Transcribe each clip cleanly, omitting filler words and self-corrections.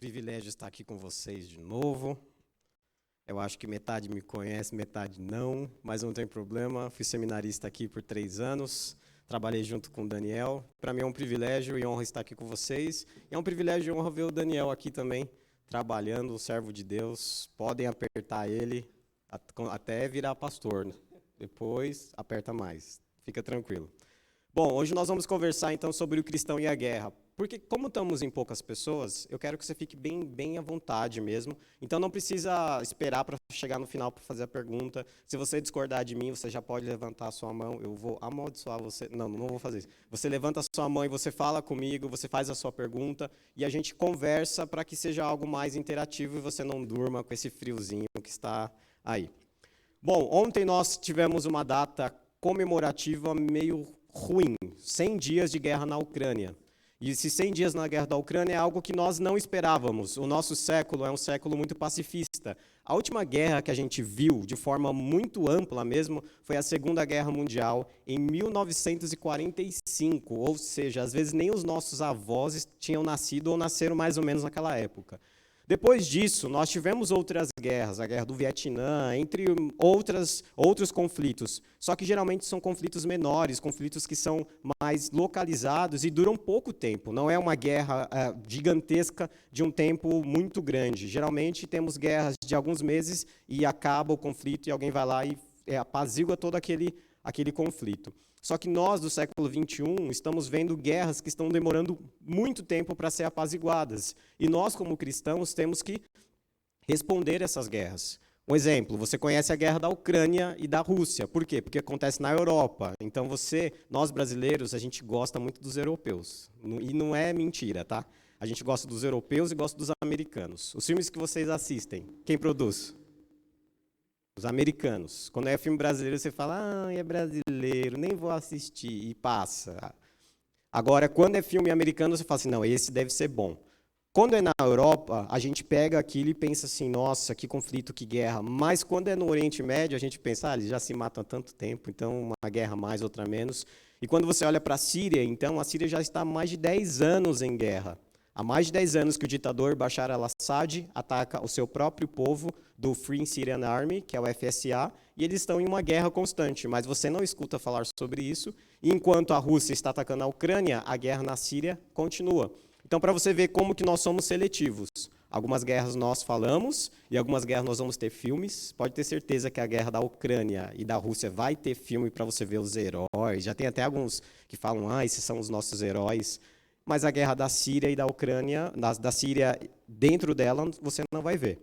Privilégio estar aqui com vocês de novo. Eu acho que metade me conhece, metade não, mas não tem problema. Fui seminarista aqui por 3 anos, trabalhei junto com o Daniel. Para mim é um privilégio e honra estar aqui com vocês. E é um privilégio e honra ver o Daniel aqui também, trabalhando, servo de Deus. Podem apertar ele até virar pastor, né? Depois aperta mais, fica tranquilo. Bom, hoje nós vamos conversar então sobre o cristão e a guerra. Porque como estamos em poucas pessoas, eu quero que você fique bem à vontade mesmo. Então não precisa esperar para chegar no final para fazer a pergunta. Se você discordar de mim, você já pode levantar a sua mão. Eu vou amaldiçoar você. Não vou fazer isso. Você levanta a sua mão e você fala comigo, você faz a sua pergunta e a gente conversa para que seja algo mais interativo e você não durma com esse friozinho que está aí. Bom, ontem nós tivemos uma data comemorativa meio ruim, 100 dias de guerra na Ucrânia. E esses 100 dias na guerra da Ucrânia é algo que nós não esperávamos. O nosso século é um século muito pacifista. A última guerra que a gente viu, de forma muito ampla mesmo, foi a Segunda Guerra Mundial, em 1945. Ou seja, às vezes nem os nossos avós tinham nascido ou nasceram mais ou menos naquela época. Depois disso, nós tivemos outras guerras, a Guerra do Vietnã, entre outros conflitos. Só que geralmente são conflitos menores, conflitos que são mais localizados e duram pouco tempo. Não é uma guerra gigantesca de um tempo muito grande. Geralmente temos guerras de alguns meses e acaba o conflito e alguém vai lá e apazigua todo aquele conflito. Só que nós, do século XXI, estamos vendo guerras que estão demorando muito tempo para ser apaziguadas. E nós, como cristãos, temos que responder essas guerras. Um exemplo, você conhece a guerra da Ucrânia e da Rússia. Por quê? Porque acontece na Europa. Então nós brasileiros, a gente gosta muito dos europeus. E não é mentira, tá? A gente gosta dos europeus e gosta dos americanos. Os filmes que vocês assistem, quem produz? Os americanos. Quando é filme brasileiro, você fala, é brasileiro, nem vou assistir, e passa. Agora, quando é filme americano, você fala assim, não, esse deve ser bom. Quando é na Europa, a gente pega aquilo e pensa assim, nossa, que conflito, que guerra. Mas quando é no Oriente Médio, a gente pensa, eles já se matam há tanto tempo, então uma guerra mais, outra menos. E quando você olha para a Síria, então, a Síria já está há mais de 10 anos em guerra. Há mais de 10 anos que o ditador Bashar al-Assad ataca o seu próprio povo do Free Syrian Army, que é o FSA, e eles estão em uma guerra constante, mas você não escuta falar sobre isso. E enquanto a Rússia está atacando a Ucrânia, a guerra na Síria continua. Então, para você ver como que nós somos seletivos. Algumas guerras nós falamos e algumas guerras nós vamos ter filmes. Pode ter certeza que a guerra da Ucrânia e da Rússia vai ter filme para você ver os heróis. Já tem até alguns que falam, esses são os nossos heróis. Mas a guerra da Síria e da Ucrânia, da Síria dentro dela, você não vai ver.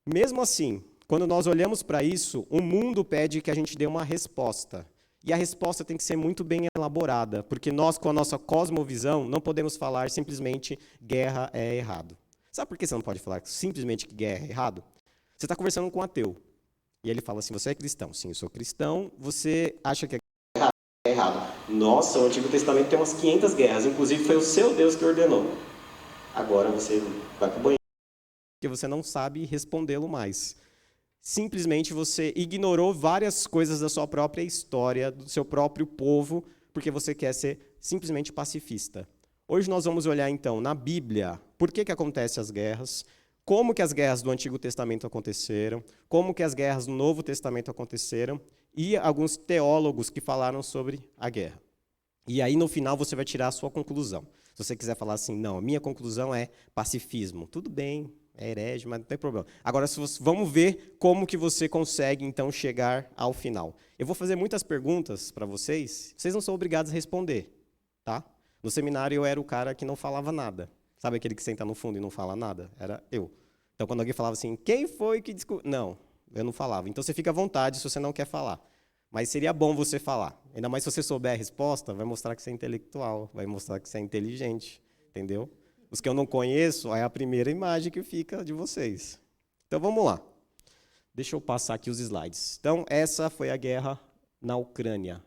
Mesmo assim, quando nós olhamos para isso, o mundo pede que a gente dê uma resposta. E a resposta tem que ser muito bem elaborada, porque nós, com a nossa cosmovisão, não podemos falar simplesmente guerra é errado. Sabe por que você não pode falar simplesmente que guerra é errado? Você está conversando com um ateu, e ele fala assim, você é cristão? Sim, eu sou cristão. Você acha que é errado? Nossa, o Antigo Testamento tem umas 500 guerras, inclusive foi o seu Deus que ordenou. Agora você vai para o banheiro, porque você não sabe respondê-lo mais. Simplesmente você ignorou várias coisas da sua própria história, do seu próprio povo, porque você quer ser simplesmente pacifista. Hoje nós vamos olhar então na Bíblia, por que acontecem as guerras, como que as guerras do Antigo Testamento aconteceram, como que as guerras do Novo Testamento aconteceram, e alguns teólogos que falaram sobre a guerra. E aí, no final, você vai tirar a sua conclusão. Se você quiser falar assim, não, a minha conclusão é pacifismo. Tudo bem, é herege, mas não tem problema. Agora, vamos ver como que você consegue, então, chegar ao final. Eu vou fazer muitas perguntas para vocês, vocês não são obrigados a responder, tá? No seminário, eu era o cara que não falava nada. Sabe aquele que senta no fundo e não fala nada? Era eu. Então, quando alguém falava assim, quem foi que descobriu? Não, eu não falava. Então, você fica à vontade se você não quer falar. Mas seria bom você falar. Ainda mais se você souber a resposta, vai mostrar que você é intelectual, vai mostrar que você é inteligente, entendeu? Os que eu não conheço, é a primeira imagem que fica de vocês. Então, vamos lá. Deixa eu passar aqui os slides. Então, essa foi a guerra na Ucrânia.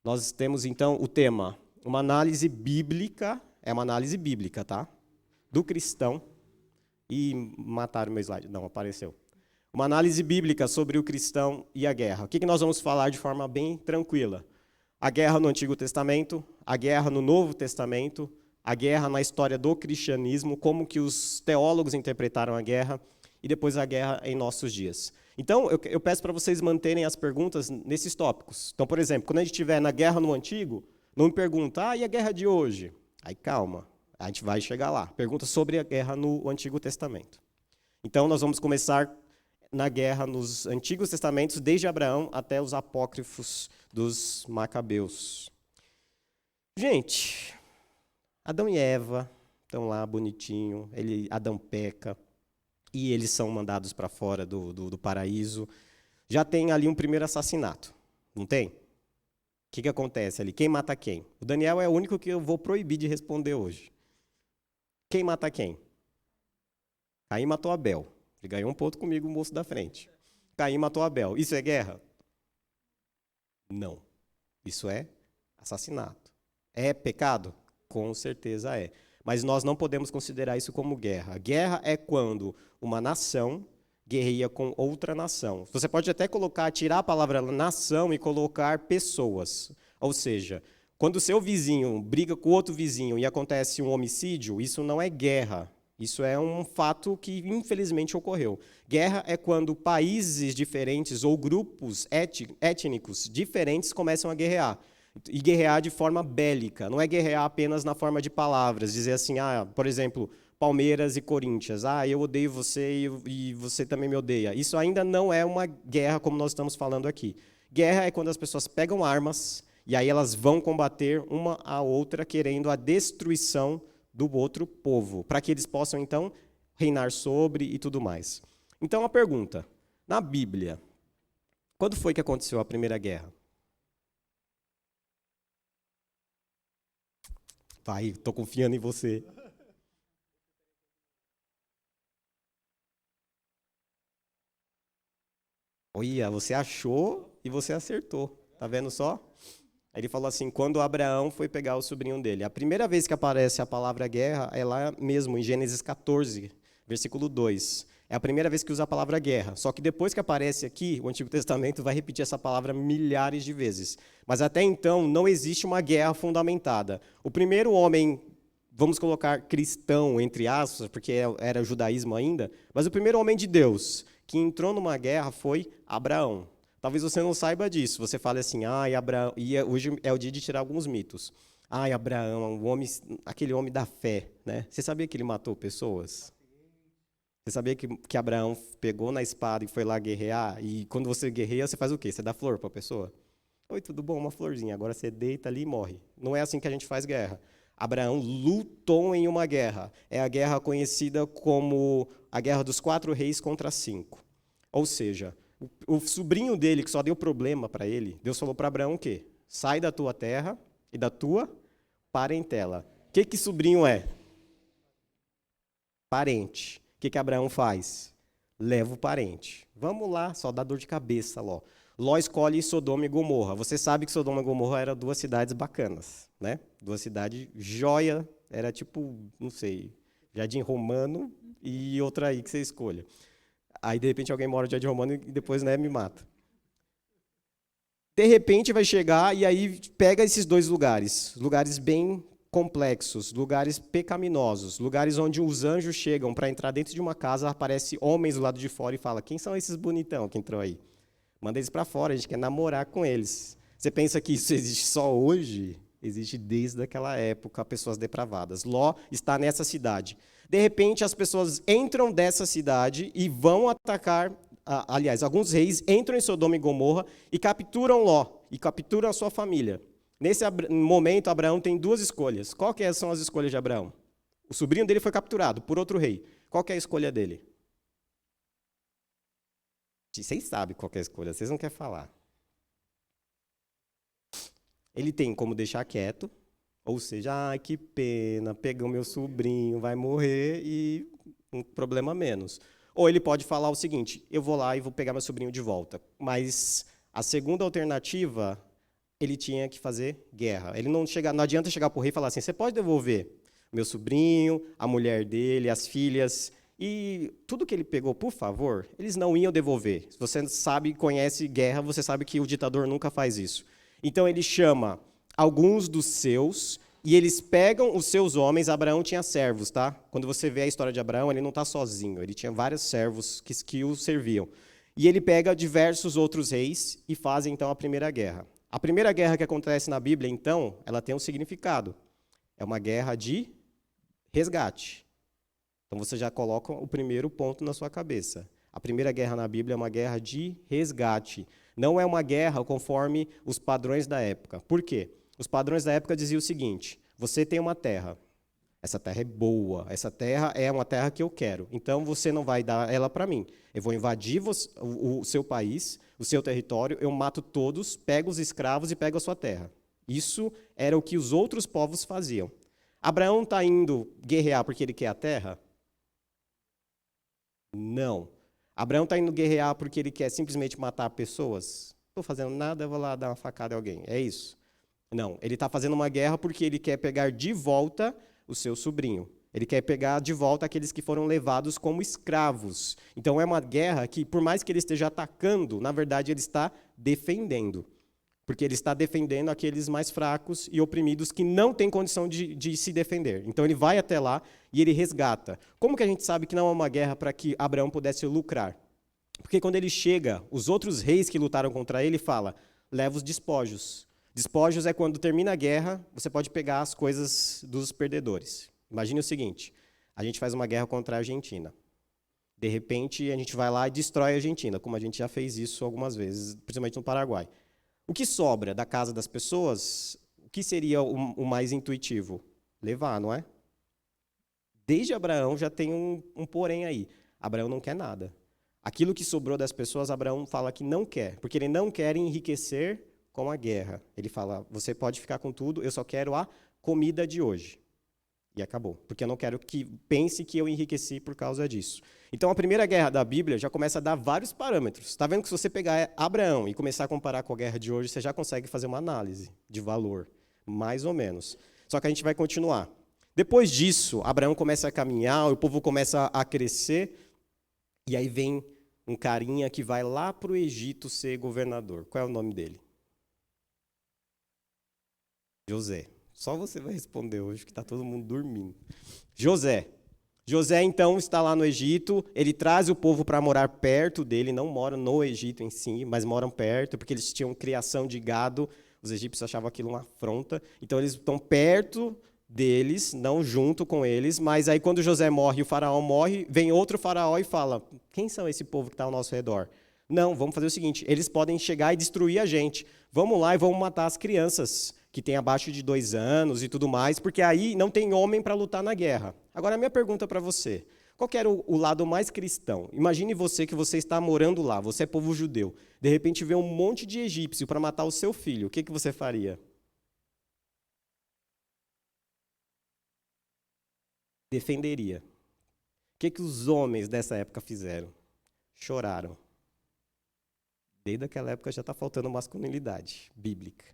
Nós temos, então, o tema, uma análise bíblica, é uma análise bíblica, tá? Do cristão. E mataram o meu slide. Não, apareceu. Uma análise bíblica sobre o cristão e a guerra. O que nós vamos falar de forma bem tranquila? A guerra no Antigo Testamento, a guerra no Novo Testamento, a guerra na história do cristianismo, como que os teólogos interpretaram a guerra, e depois a guerra em nossos dias. Então, eu peço para vocês manterem as perguntas nesses tópicos. Então, por exemplo, quando a gente estiver na guerra no Antigo, não me pergunta, e a guerra de hoje? Aí, calma, a gente vai chegar lá. Pergunta sobre a guerra no Antigo Testamento. Então, nós vamos começar na guerra nos Antigos Testamentos, desde Abraão até os apócrifos dos Macabeus. Gente, Adão e Eva estão lá bonitinho, Adão peca, e eles são mandados para fora do paraíso. Já tem ali um primeiro assassinato, não tem? O que acontece ali? Quem mata quem? O Daniel é o único que eu vou proibir de responder hoje. Quem mata quem? Caim matou Abel. Ele ganhou um ponto comigo, o moço da frente. Caim matou Abel. Isso é guerra? Não. Isso é assassinato. É pecado? Com certeza é. Mas nós não podemos considerar isso como guerra. Guerra é quando uma nação guerreia com outra nação. Você pode até tirar a palavra nação e colocar pessoas. Ou seja, quando o seu vizinho briga com outro vizinho e acontece um homicídio, isso não é guerra. Isso é um fato que, infelizmente, ocorreu. Guerra é quando países diferentes ou grupos étnicos diferentes começam a guerrear. E guerrear de forma bélica. Não é guerrear apenas na forma de palavras. Dizer assim, por exemplo, Palmeiras e Corinthians. Eu odeio você e você também me odeia. Isso ainda não é uma guerra como nós estamos falando aqui. Guerra é quando as pessoas pegam armas e aí elas vão combater uma a outra querendo a destruição do outro povo, para que eles possam, então, reinar sobre e tudo mais. Então, a pergunta, na Bíblia, quando foi que aconteceu a Primeira Guerra? Vai, estou confiando em você. Olha, você achou e você acertou. Tá vendo só? Ele falou assim, quando Abraão foi pegar o sobrinho dele. A primeira vez que aparece a palavra guerra é lá mesmo, em Gênesis 14, versículo 2. É a primeira vez que usa a palavra guerra. Só que depois que aparece aqui, o Antigo Testamento vai repetir essa palavra milhares de vezes. Mas até então, não existe uma guerra fundamentada. O primeiro homem, vamos colocar cristão, entre aspas, porque era judaísmo ainda, mas o primeiro homem de Deus que entrou numa guerra foi Abraão. Talvez você não saiba disso. Você fale assim, Abraão, e hoje é o dia de tirar alguns mitos. Abraão, aquele homem da fé, né? Você sabia que ele matou pessoas? Você sabia que Abraão pegou na espada e foi lá guerrear? E quando você guerreia, você faz o quê? Você dá flor para a pessoa? Oi, tudo bom? Uma florzinha. Agora você deita ali e morre. Não é assim que a gente faz guerra. Abraão lutou em uma guerra. É a guerra conhecida como a Guerra dos 4 Reis contra 5. Ou seja, o sobrinho dele, que só deu problema para ele, Deus falou para Abraão o quê? Sai da tua terra e da tua parentela. O que sobrinho é? Parente. O que Abraão faz? Leva o parente. Vamos lá, só dá dor de cabeça, Ló. Ló escolhe Sodoma e Gomorra. Você sabe que Sodoma e Gomorra eram 2 cidades bacanas, né? 2 cidades joia, era tipo, não sei, Jardim Romano e outra aí que você escolha. Aí, de repente, alguém mora no Jardim Romano e depois, né, me mata. De repente, vai chegar e aí pega esses 2 lugares bem complexos, lugares pecaminosos, lugares onde os anjos chegam para entrar dentro de uma casa, aparece homens do lado de fora e fala, quem são esses bonitão que entrou aí? Manda eles para fora, a gente quer namorar com eles. Você pensa que isso existe só hoje? Existe desde aquela época, pessoas depravadas. Ló está nessa cidade. De repente, as pessoas entram dessa cidade e vão atacar, aliás, alguns reis entram em Sodoma e Gomorra e capturam Ló, e capturam a sua família. Nesse momento, Abraão tem 2 escolhas. Qual que são as escolhas de Abraão? O sobrinho dele foi capturado por outro rei. Qual que é a escolha dele? Vocês sabem qual que é a escolha, vocês não querem falar. Ele tem como deixar quieto, ou seja, que pena, pegou meu sobrinho, vai morrer e um problema menos. Ou ele pode falar o seguinte, eu vou lá e vou pegar meu sobrinho de volta. Mas a segunda alternativa, ele tinha que fazer guerra. Ele não adianta chegar para o rei e falar assim, você pode devolver meu sobrinho, a mulher dele, as filhas, e tudo que ele pegou, por favor, eles não iam devolver. Se você sabe, conhece guerra, você sabe que o ditador nunca faz isso. Então ele chama alguns dos seus e eles pegam os seus homens. Abraão tinha servos, tá? Quando você vê a história de Abraão, ele não está sozinho, ele tinha vários servos que o serviam. E ele pega diversos outros reis e faz então a primeira guerra. A primeira guerra que acontece na Bíblia, então, ela tem um significado. É uma guerra de resgate. Então você já coloca o primeiro ponto na sua cabeça. A primeira guerra na Bíblia é uma guerra de resgate. Não é uma guerra conforme os padrões da época. Por quê? Os padrões da época diziam o seguinte: você tem uma terra, essa terra é boa, essa terra é uma terra que eu quero, então você não vai dar ela para mim. Eu vou invadir o seu país, o seu território, eu mato todos, pego os escravos e pego a sua terra. Isso era o que os outros povos faziam. Abraão está indo guerrear porque ele quer a terra? Não. Abraão está indo guerrear porque ele quer simplesmente matar pessoas? Não estou fazendo nada, eu vou lá dar uma facada em alguém. É isso? Não. Ele está fazendo uma guerra porque ele quer pegar de volta o seu sobrinho. Ele quer pegar de volta aqueles que foram levados como escravos. Então é uma guerra que, por mais que ele esteja atacando, na verdade ele está defendendo. Porque ele está defendendo aqueles mais fracos e oprimidos que não têm condição de se defender. Então ele vai até lá e ele resgata. Como que a gente sabe que não é uma guerra para que Abraão pudesse lucrar? Porque quando ele chega, os outros reis que lutaram contra ele falam: leva os despojos. Despojos é quando termina a guerra, você pode pegar as coisas dos perdedores. Imagine o seguinte: a gente faz uma guerra contra a Argentina. De repente, a gente vai lá e destrói a Argentina, como a gente já fez isso algumas vezes, principalmente no Paraguai. O que sobra da casa das pessoas, o que seria o mais intuitivo? Levar, não é? Desde Abraão já tem um porém aí. Abraão não quer nada. Aquilo que sobrou das pessoas, Abraão fala que não quer, porque ele não quer enriquecer com a guerra. Ele fala: você pode ficar com tudo, eu só quero a comida de hoje. E acabou, porque eu não quero que pense que eu enriqueci por causa disso. Então, a primeira guerra da Bíblia já começa a dar vários parâmetros. Está vendo que se você pegar Abraão e começar a comparar com a guerra de hoje, você já consegue fazer uma análise de valor, mais ou menos. Só que a gente vai continuar. Depois disso, Abraão começa a caminhar, o povo começa a crescer, e aí vem um carinha que vai lá para o Egito ser governador. Qual é o nome dele? José. Só você vai responder hoje, que está todo mundo dormindo. José. José, então, está lá no Egito, ele traz o povo para morar perto dele, não moram no Egito em si, mas moram perto, porque eles tinham criação de gado, os egípcios achavam aquilo uma afronta, então eles estão perto deles, não junto com eles, mas aí quando José morre e o faraó morre, vem outro faraó e fala: quem são esse povo que está ao nosso redor? Não, vamos fazer o seguinte: eles podem chegar e destruir a gente, vamos lá e vamos matar as crianças que têm abaixo de 2 anos e tudo mais, porque aí não tem homem para lutar na guerra. Agora, a minha pergunta para você: qual que era o lado mais cristão? Imagine você que você está morando lá, você é povo judeu, de repente vê um monte de egípcio para matar o seu filho, o que você faria? Defenderia. O que os homens dessa época fizeram? Choraram. Desde aquela época já está faltando masculinidade bíblica.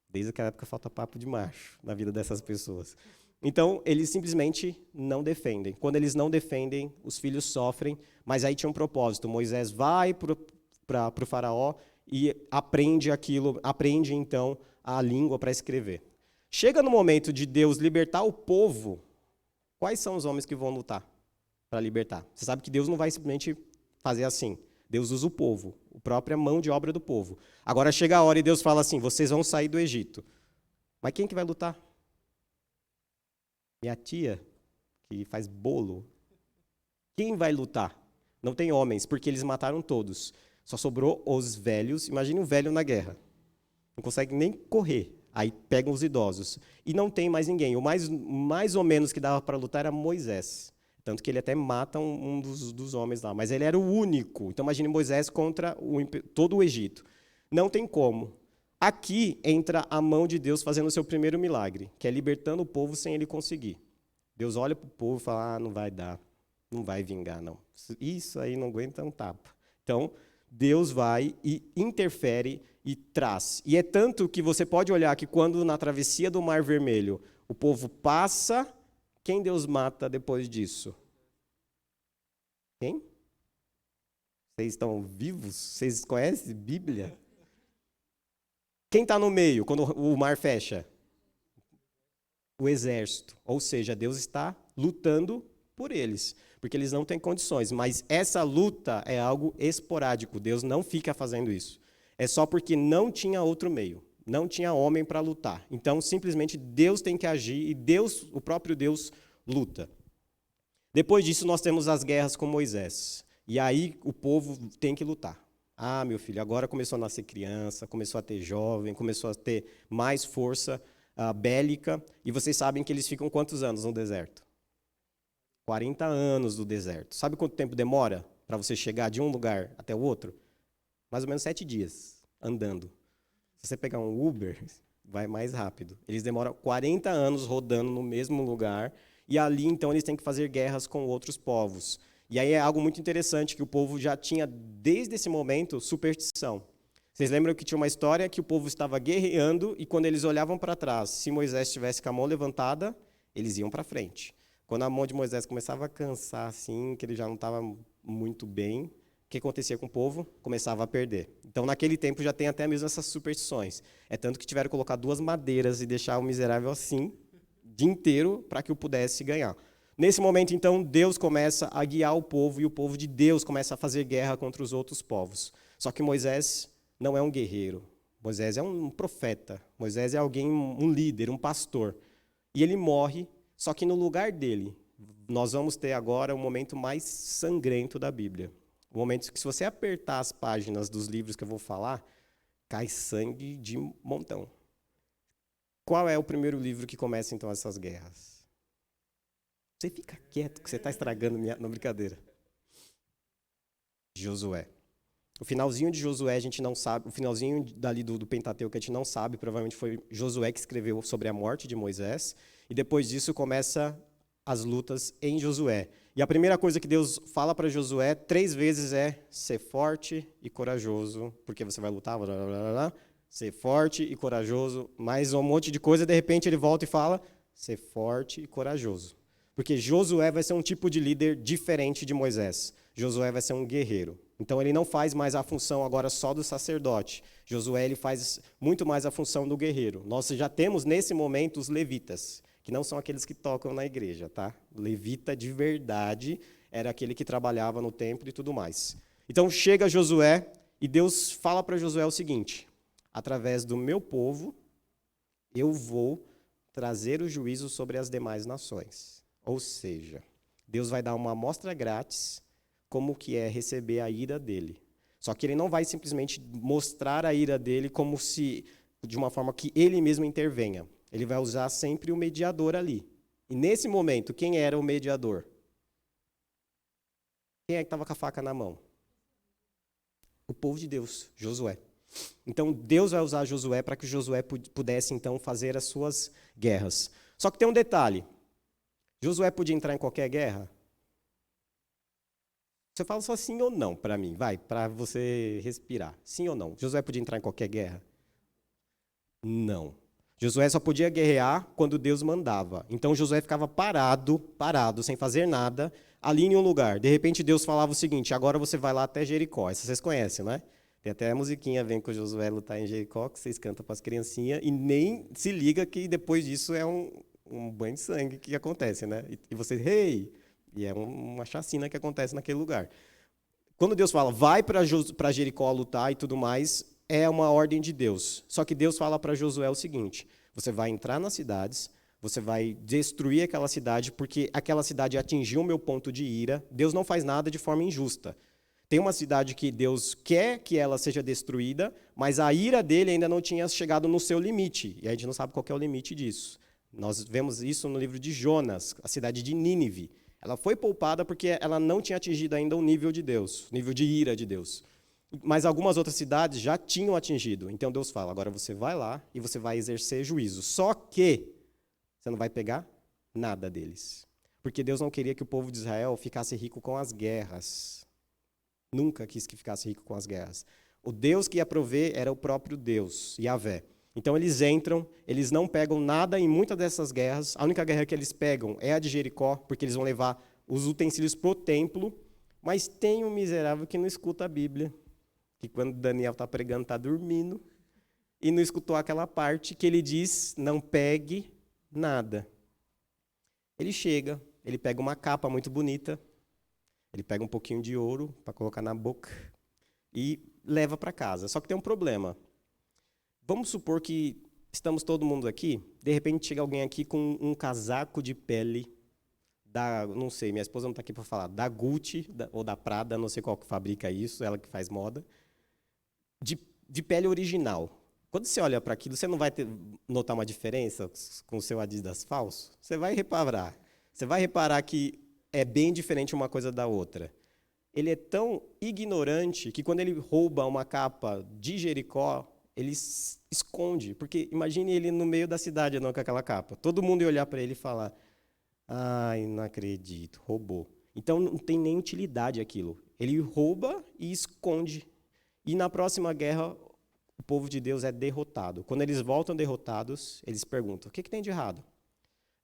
Desde aquela época falta papo de macho na vida dessas pessoas. Então, eles simplesmente não defendem. Quando eles não defendem, os filhos sofrem, mas aí tinha um propósito. Moisés vai para o faraó e aprende aquilo, aprende então a língua para escrever. Chega no momento de Deus libertar o povo, quais são os homens que vão lutar para libertar? Você sabe que Deus não vai simplesmente fazer assim. Deus usa o povo, a própria mão de obra do povo. Agora chega a hora e Deus fala assim: vocês vão sair do Egito. Mas quem que vai lutar? Minha tia, que faz bolo. Quem vai lutar? Não tem homens, porque eles mataram todos. Só sobrou os velhos. Imagine um velho na guerra. Não consegue nem correr. Aí pegam os idosos. E não tem mais ninguém. O mais ou menos que dava para lutar era Moisés. Tanto que ele até mata um dos homens lá. Mas ele era o único. Então imagine Moisés contra todo o Egito. Não tem como. Aqui entra a mão de Deus fazendo o seu primeiro milagre, que é libertando o povo sem ele conseguir. Deus olha para o povo e fala: não vai dar, não vai vingar, não. Isso aí não aguenta um tapa. Então, Deus vai e interfere e traz. E é tanto que você pode olhar que quando na travessia do Mar Vermelho o povo passa, quem Deus mata depois disso? Quem? Vocês estão vivos? Vocês conhecem Bíblia? Quem está no meio quando o mar fecha? o exército. Ou seja, Deus está lutando por eles, porque eles não têm condições. Mas essa luta é algo esporádico. Deus não fica fazendo isso. É só porque não tinha outro meio. Não tinha homem para lutar. Então, simplesmente, Deus tem que agir e Deus, o próprio Deus, luta. Depois disso, nós temos as guerras com Moisés. E aí, o povo tem que lutar. Ah, meu filho, agora começou a nascer criança, começou a ter jovem, começou a ter mais força bélica. E vocês sabem que eles ficam quantos anos no deserto? 40 anos no deserto. Sabe quanto tempo demora para você chegar de um lugar até o outro? Mais ou menos 7 dias, andando. Se você pegar um Uber, vai mais rápido. Eles demoram 40 anos rodando no mesmo lugar, e ali, então, eles têm que fazer guerras com outros povos. E aí é algo muito interessante, que o povo já tinha, desde esse momento, superstição. Vocês lembram que tinha uma história que o povo estava guerreando, e quando eles olhavam para trás, se Moisés estivesse com a mão levantada, eles iam para frente. Quando a mão de Moisés começava a cansar, assim, que ele já não estava muito bem, o que acontecia com o povo? Começava a perder. Então, naquele tempo, já tem até mesmo essas superstições. É tanto que tiveram que colocar 2 madeiras e deixar o miserável assim, o dia inteiro, para que o pudesse ganhar. Nesse momento, então, Deus começa a guiar o povo, e o povo de Deus começa a fazer guerra contra os outros povos. Só que Moisés não é um guerreiro. Moisés é um profeta. Moisés é alguém, um líder, um pastor. E ele morre, só que no lugar dele, nós vamos ter agora o momento mais sangrento da Bíblia. O momento que, se você apertar as páginas dos livros que eu vou falar, cai sangue de montão. Qual é o primeiro livro que começa, então, essas guerras? Você fica quieto, que você está estragando minha... Não, brincadeira. Josué. O finalzinho de Josué a gente não sabe, o finalzinho dali do Pentateuco a gente não sabe, provavelmente foi Josué que escreveu sobre a morte de Moisés, e depois disso começa as lutas em Josué. E a primeira coisa que Deus fala para Josué 3 vezes é: ser forte e corajoso, porque você vai lutar, blá, blá, blá, blá. Ser forte e corajoso, mais um monte de coisa, de repente ele volta e fala: ser forte e corajoso. Porque Josué vai ser um tipo de líder diferente de Moisés. Josué vai ser um guerreiro. Então ele não faz mais a função agora só do sacerdote. Josué ele faz muito mais a função do guerreiro. Nós já temos nesse momento os levitas, que não são aqueles que tocam na igreja, tá? Levita de verdade era aquele que trabalhava no templo e tudo mais. Então chega Josué e Deus fala para Josué o seguinte: através do meu povo eu vou trazer o juízo sobre as demais nações. Ou seja, Deus vai dar uma amostra grátis como que é receber a ira dele. Só que ele não vai simplesmente mostrar a ira dele como se, de uma forma que ele mesmo intervenha. Ele vai usar sempre o mediador ali. E nesse momento, quem era o mediador? Quem é que estava com a faca na mão? O povo de Deus, Josué. Então, Deus vai usar Josué para que Josué pudesse, então, fazer as suas guerras. Só que tem um detalhe. Josué podia entrar em qualquer guerra? Você fala só sim ou não para mim, vai, para você respirar. Sim ou não? Josué podia entrar em qualquer guerra? Não. Josué só podia guerrear quando Deus mandava. Então Josué ficava parado, sem fazer nada, ali em um lugar. De repente Deus falava o seguinte: agora você vai lá até Jericó. Essa vocês conhecem, né? Tem até a musiquinha Vem com Josué lutar em Jericó, que vocês cantam para as criancinhas, e nem se liga que depois disso é um banho de sangue que acontece, né? E você, hey! E é uma chacina que acontece naquele lugar. Quando Deus fala, vai para Jericó lutar e tudo mais, é uma ordem de Deus. Só que Deus fala para Josué o seguinte: você vai entrar nas cidades, você vai destruir aquela cidade, porque aquela cidade atingiu o meu ponto de ira. Deus não faz nada de forma injusta. Tem uma cidade que Deus quer que ela seja destruída, mas a ira dele ainda não tinha chegado no seu limite. E a gente não sabe qual é o limite disso. Nós vemos isso no livro de Jonas, a cidade de Nínive. Ela foi poupada porque ela não tinha atingido ainda o nível de Deus, o nível de ira de Deus. Mas algumas outras cidades já tinham atingido. Então Deus fala: agora você vai lá e você vai exercer juízo. Só que você não vai pegar nada deles. Porque Deus não queria que o povo de Israel ficasse rico com as guerras. Nunca quis que ficasse rico com as guerras. O Deus que ia prover era o próprio Deus, Yahvé. Então eles entram, eles não pegam nada em muitas dessas guerras. A única guerra que eles pegam é a de Jericó, porque eles vão levar os utensílios para o templo. Mas tem um miserável que não escuta a Bíblia, que quando Daniel está pregando está dormindo, e não escutou aquela parte que ele diz: não pegue nada. Ele chega, ele pega uma capa muito bonita, ele pega um pouquinho de ouro para colocar na boca e leva para casa. Só que tem um problema. Vamos supor que estamos todo mundo aqui, de repente chega alguém aqui com um casaco de pele não sei, minha esposa não está aqui para falar, da Gucci ou da Prada, não sei qual que fabrica isso, ela que faz moda, de pele original. Quando você olha para aquilo, você não vai notar uma diferença com o seu Adidas falso? Você vai reparar. Você vai reparar que é bem diferente uma coisa da outra. Ele é tão ignorante que quando ele rouba uma capa de Jericó, ele esconde. Porque imagine ele no meio da cidade não com aquela capa. Todo mundo ia olhar para ele e falar, ai, não acredito, roubou. Então não tem nem utilidade aquilo. Ele rouba e esconde. E na próxima guerra, o povo de Deus é derrotado. Quando eles voltam derrotados, eles perguntam, o que tem de errado?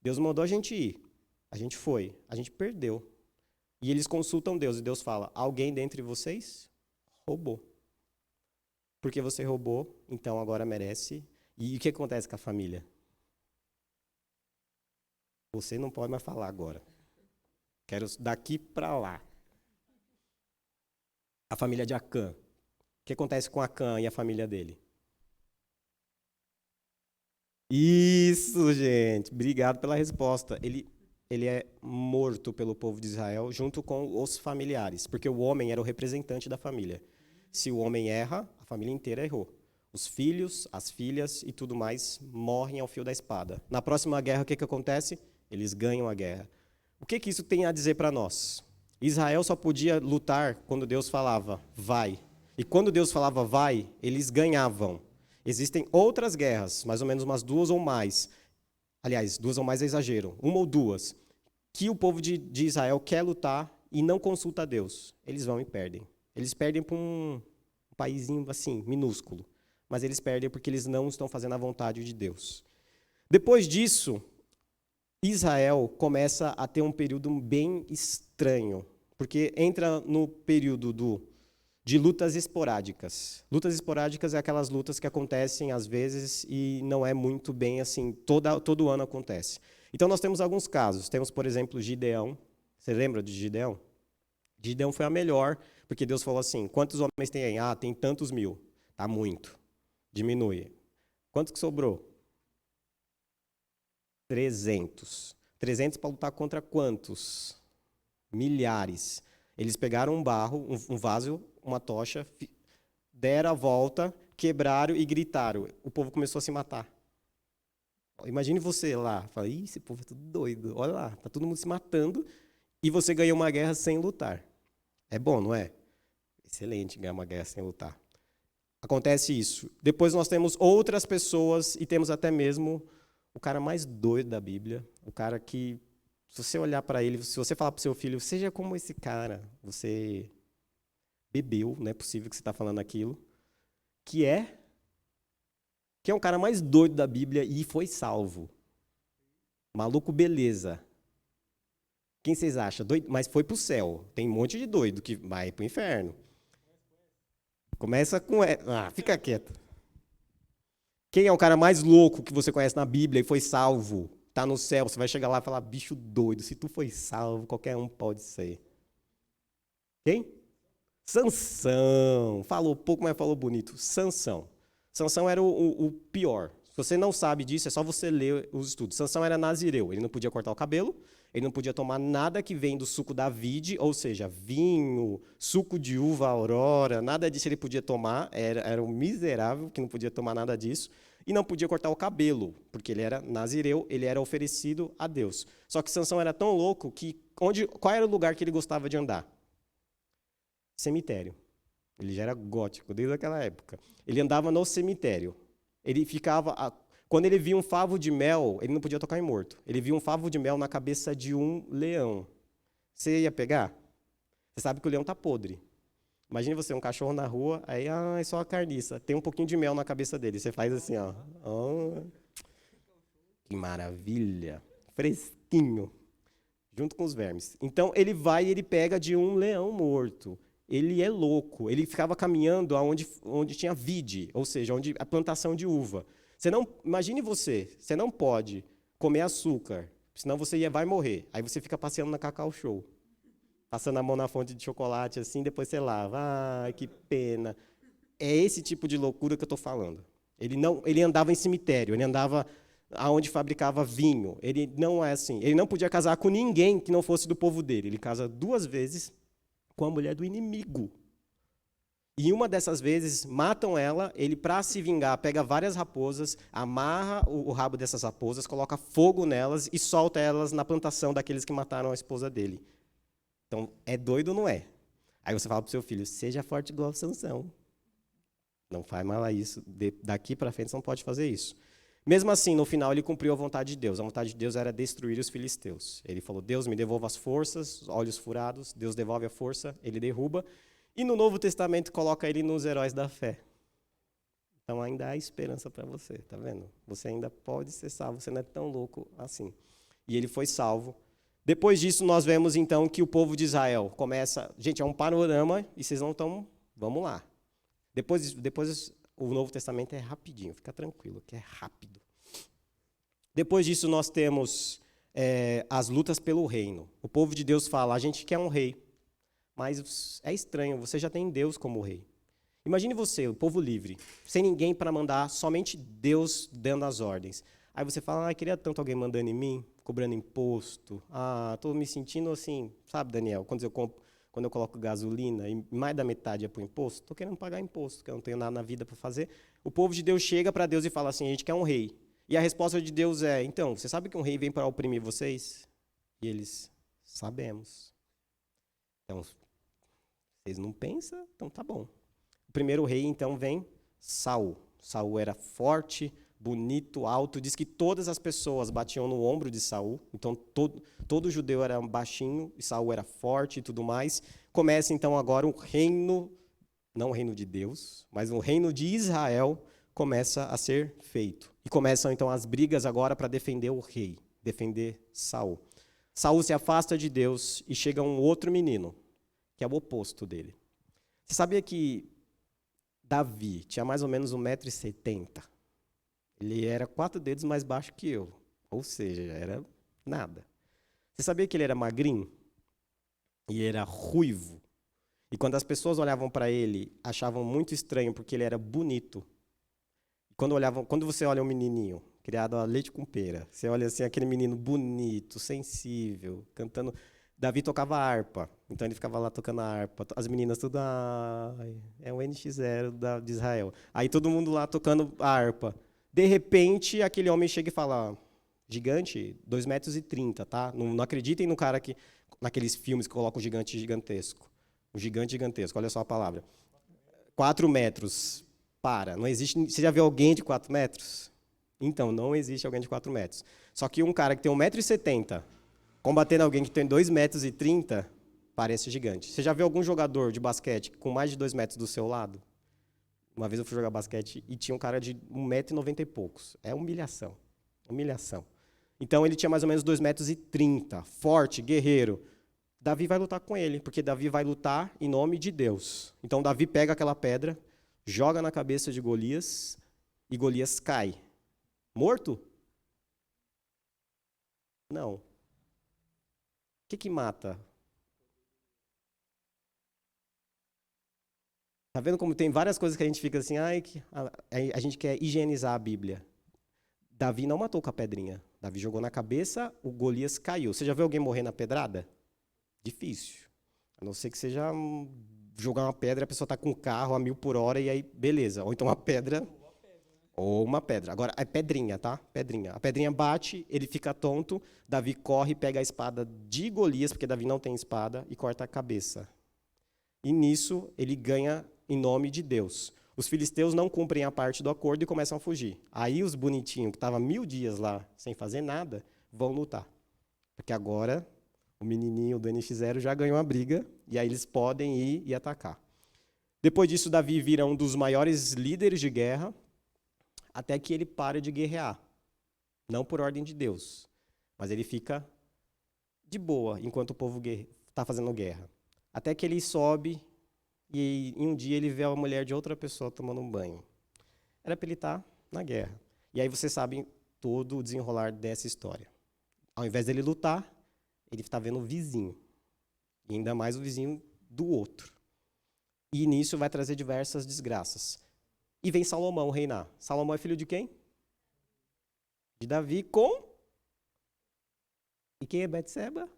Deus mandou a gente ir. A gente foi. A gente perdeu. E eles consultam Deus. E Deus fala, alguém dentre vocês roubou. Porque você roubou, então agora merece. E o que acontece com a família? Você não pode mais falar agora. Quero daqui para lá. A família de Acã. O que acontece com Acã e a família dele? Isso, gente. Obrigado pela resposta. Ele é morto pelo povo de Israel junto com os familiares, porque o homem era o representante da família. Se o homem erra, a família inteira errou. Os filhos, as filhas e tudo mais morrem ao fio da espada. Na próxima guerra, o que acontece? Eles ganham a guerra. O que isso tem a dizer para nós? Israel só podia lutar quando Deus falava, vai. E quando Deus falava, vai, eles ganhavam. Existem outras guerras, mais ou menos umas 2 ou mais. Aliás, 2 ou mais é exagero, 1 ou 2, que o povo de Israel quer lutar e não consulta a Deus. Eles vão e perdem. Eles perdem para um paísinho assim, minúsculo. Mas eles perdem porque eles não estão fazendo a vontade de Deus. Depois disso, Israel começa a ter um período bem estranho, porque entra no período de lutas esporádicas. Lutas esporádicas é aquelas lutas que acontecem às vezes e não é muito bem assim, todo ano acontece. Então nós temos alguns casos. Temos, por exemplo, Gideão. Você lembra de Gideão? Gideão foi a melhor, porque Deus falou assim, quantos homens tem aí? Ah, tem tantos mil. Tá muito. Diminui. Quantos que sobrou? 300. 300 para lutar contra quantos? Milhares. Eles pegaram um barro, um vaso, uma tocha, deram a volta, quebraram e gritaram. O povo começou a se matar. Imagine você lá, fala, ih, esse povo é tudo doido, olha lá, está todo mundo se matando e você ganhou uma guerra sem lutar. É bom, não é? Excelente ganhar uma guerra sem lutar. Acontece isso. Depois nós temos outras pessoas e temos até mesmo o cara mais doido da Bíblia, o cara que, se você olhar para ele, se você falar para o seu filho, seja como esse cara, você bebeu, não é possível que você está falando aquilo, que é um cara mais doido da Bíblia e foi salvo. Maluco, beleza. Quem vocês acham? Doido? Mas foi para o céu. Tem um monte de doido que vai para o inferno. Começa com... fica quieto. Quem é o cara mais louco que você conhece na Bíblia e foi salvo? Está no céu, você vai chegar lá e falar, bicho doido, se tu foi salvo, qualquer um pode ser. Quem? Sansão. Falou pouco, mas falou bonito. Sansão. Sansão era o pior. Se você não sabe disso, é só você ler os estudos. Sansão era nazireu, ele não podia cortar o cabelo, ele não podia tomar nada que vem do suco da vide, ou seja, vinho, suco de uva aurora, nada disso ele podia tomar, era um miserável que não podia tomar nada disso, e não podia cortar o cabelo, porque ele era nazireu, ele era oferecido a Deus. Só que Sansão era tão louco que qual era o lugar que ele gostava de andar? Cemitério. Ele já era gótico desde aquela época. Ele andava no cemitério. Ele ficava... Quando ele via um favo de mel, ele não podia tocar em morto. Ele via um favo de mel na cabeça de um leão. Você ia pegar? Você sabe que o leão está podre. Imagine você, um cachorro na rua, aí é só a carniça. Tem um pouquinho de mel na cabeça dele. Você faz assim, ó. Oh, que maravilha. Fresquinho. Junto com os vermes. Então, ele vai e ele pega de um leão morto. Ele é louco. Ele ficava caminhando onde tinha vide, ou seja, onde a plantação de uva. Imagine você não pode comer açúcar, senão você vai morrer. Aí você fica passeando na Cacau Show, passando a mão na fonte de chocolate assim, depois você lava. Ai, que pena. É esse tipo de loucura que eu estou falando. Ele andava em cemitério, ele andava aonde fabricava vinho. Ele não é assim. Ele não podia casar com ninguém que não fosse do povo dele. Ele casa 2 vezes com a mulher do inimigo. E uma dessas vezes matam ela, ele, para se vingar, pega várias raposas, amarra o rabo dessas raposas, coloca fogo nelas e solta elas na plantação daqueles que mataram a esposa dele. Então, é doido ou não é? Aí você fala para o seu filho, seja forte igual Sansão. Não faz mal isso. Daqui para frente você não pode fazer isso. Mesmo assim, no final, ele cumpriu a vontade de Deus. A vontade de Deus era destruir os filisteus. Ele falou, Deus me devolva as forças, olhos furados. Deus devolve a força, ele derruba. E no Novo Testamento coloca ele nos heróis da fé. Então ainda há esperança para você, tá vendo? Você ainda pode ser salvo, você não é tão louco assim. E ele foi salvo. Depois disso, nós vemos então que o povo de Israel começa... Gente, é um panorama e vocês não estão... Vamos lá. Depois o Novo Testamento é rapidinho, fica tranquilo, que é rápido. Depois disso, nós temos as lutas pelo reino. O povo de Deus fala, a gente quer um rei. Mas é estranho, você já tem Deus como rei. Imagine você, o povo livre, sem ninguém para mandar, somente Deus dando as ordens. Aí você fala, queria tanto alguém mandando em mim, cobrando imposto. Estou me sentindo assim, sabe, Daniel, quando eu coloco gasolina e mais da metade é para o imposto, estou querendo pagar imposto, porque eu não tenho nada na vida para fazer. O povo de Deus chega para Deus e fala assim, a gente quer um rei. E a resposta de Deus é, então, você sabe que um rei vem para oprimir vocês? E eles, sabemos. Então, vocês não pensam? Então tá bom. O primeiro rei, então, vem Saul. Saul era forte, bonito, alto. Diz que todas as pessoas batiam no ombro de Saul. Então, todo judeu era baixinho e Saul era forte e tudo mais. Começa, então, agora um reino, não o reino de Deus, mas um reino de Israel começa a ser feito. E começam, então, as brigas agora para defender o rei, defender Saul. Saul se afasta de Deus e chega um outro menino, que é o oposto dele. Você sabia que Davi tinha mais ou menos 1,70 m? Ele era 4 dedos mais baixo que eu. Ou seja, era nada. Você sabia que ele era magrinho? E era ruivo. E quando as pessoas olhavam para ele, achavam muito estranho, porque ele era bonito. Quando você olha um menininho, criado a leite com pera, você olha assim, aquele menino bonito, sensível, cantando... Davi tocava harpa, então ele ficava lá tocando a harpa. As meninas tudo, é o NX0 de Israel. Aí todo mundo lá tocando a harpa. De repente, aquele homem chega e fala, gigante, 2,30 m, tá? Não acreditem no cara naqueles filmes que colocam um gigante gigantesco. Um gigante gigantesco, olha só a palavra. 4 metros, não existe... Você já viu alguém de 4 metros? Então, não existe alguém de 4 metros. Só que um cara que tem 1,70 m, combatendo alguém que tem 2,30 m, parece gigante. Você já viu algum jogador de basquete com mais de 2 metros do seu lado? Uma vez eu fui jogar basquete e tinha um cara de 1,90 m e poucos. É humilhação. Humilhação. Então ele tinha mais ou menos 2,30 m, forte, guerreiro. Davi vai lutar com ele, porque Davi vai lutar em nome de Deus. Então Davi pega aquela pedra, joga na cabeça de Golias e Golias cai. Morto? Não. O que mata? Tá vendo como tem várias coisas que a gente fica assim, a gente quer higienizar a Bíblia. Davi não matou com a pedrinha. Davi jogou na cabeça, o Golias caiu. Você já viu alguém morrer na pedrada? Difícil. A não ser que seja jogar uma pedra e a pessoa está com um carro a 1.000 por hora e aí, beleza. Ou então uma pedra... Ou uma pedra. Agora, é pedrinha, tá? Pedrinha. A pedrinha bate, ele fica tonto, Davi corre, pega a espada de Golias, porque Davi não tem espada, e corta a cabeça. E nisso, ele ganha em nome de Deus. Os filisteus não cumprem a parte do acordo e começam a fugir. Aí os bonitinhos, que estavam 1000 dias lá, sem fazer nada, vão lutar. Porque agora, o menininho do NX0 já ganhou a briga, e aí eles podem ir e atacar. Depois disso, Davi vira um dos maiores líderes de guerra, até que ele para de guerrear. Não por ordem de Deus, mas ele fica de boa enquanto o povo está fazendo guerra. Até que ele sobe e em um dia ele vê a mulher de outra pessoa tomando um banho. Era para ele estar na guerra. E aí vocês sabem todo o desenrolar dessa história. Ao invés dele lutar, ele está vendo o vizinho. E ainda mais o vizinho do outro. E nisso vai trazer diversas desgraças. E vem Salomão reinar. Salomão é filho de quem? De Davi com... E quem é Betseba?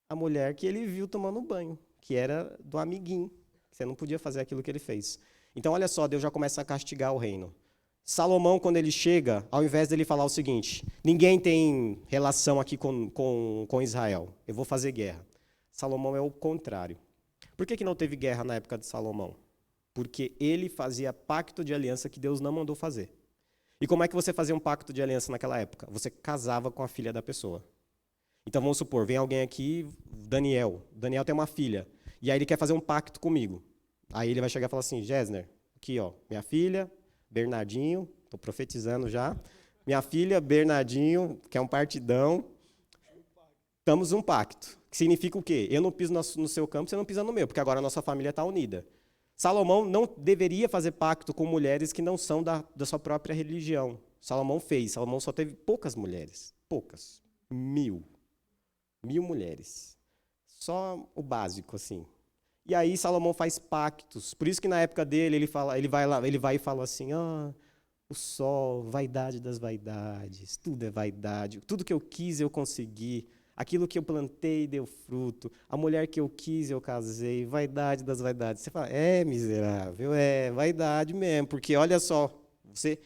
A mulher que ele viu tomando banho, que era do amiguinho. Você não podia fazer aquilo que ele fez. Então, olha só, Deus já começa a castigar o reino. Salomão, quando ele chega, ao invés dele falar o seguinte, ninguém tem relação aqui com Israel, eu vou fazer guerra. Salomão é o contrário. Por que não teve guerra na época de Salomão? Porque ele fazia pacto de aliança que Deus não mandou fazer. E como é que você fazia um pacto de aliança naquela época? Você casava com a filha da pessoa. Então vamos supor, vem alguém aqui, Daniel. Daniel tem uma filha. E aí ele quer fazer um pacto comigo. Aí ele vai chegar e falar assim, Gessner, aqui ó, minha filha, Bernardinho, estou profetizando já. Minha filha, Bernardinho, que é um partidão. Estamos um pacto. Que significa o quê? Eu não piso no seu campo, você não pisa no meu, porque agora a nossa família está unida. Salomão não deveria fazer pacto com mulheres que não são da sua própria religião. Salomão fez. Salomão só teve poucas mulheres. Poucas. 1000 mulheres. Só o básico, assim. E aí Salomão faz pactos. Por isso que na época dele, ele vai e fala assim, o sol, vaidade das vaidades, tudo é vaidade. Tudo que eu quis, eu consegui. Aquilo que eu plantei deu fruto. A mulher que eu quis, eu casei. Vaidade das vaidades. Você fala, miserável, vaidade mesmo. Porque olha só, você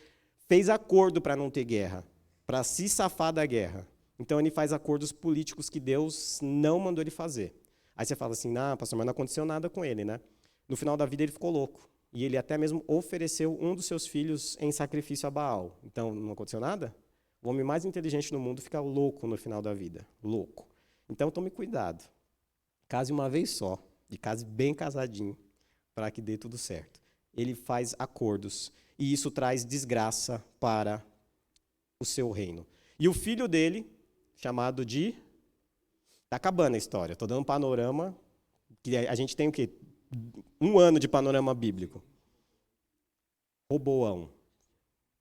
fez acordo para não ter guerra, para se safar da guerra. Então ele faz acordos políticos que Deus não mandou ele fazer. Aí você fala assim, pastor, mas não aconteceu nada com ele, né? No final da vida ele ficou louco. E ele até mesmo ofereceu um dos seus filhos em sacrifício a Baal. Então não aconteceu nada? O homem mais inteligente no mundo fica louco no final da vida. Louco. Então tome cuidado. Case uma vez só. E case bem casadinho, para que dê tudo certo. Ele faz acordos. E isso traz desgraça para o seu reino. E o filho dele, chamado de... Está acabando a história. Estou dando um panorama. Que a gente tem o quê? 1 ano de panorama bíblico. Roboão.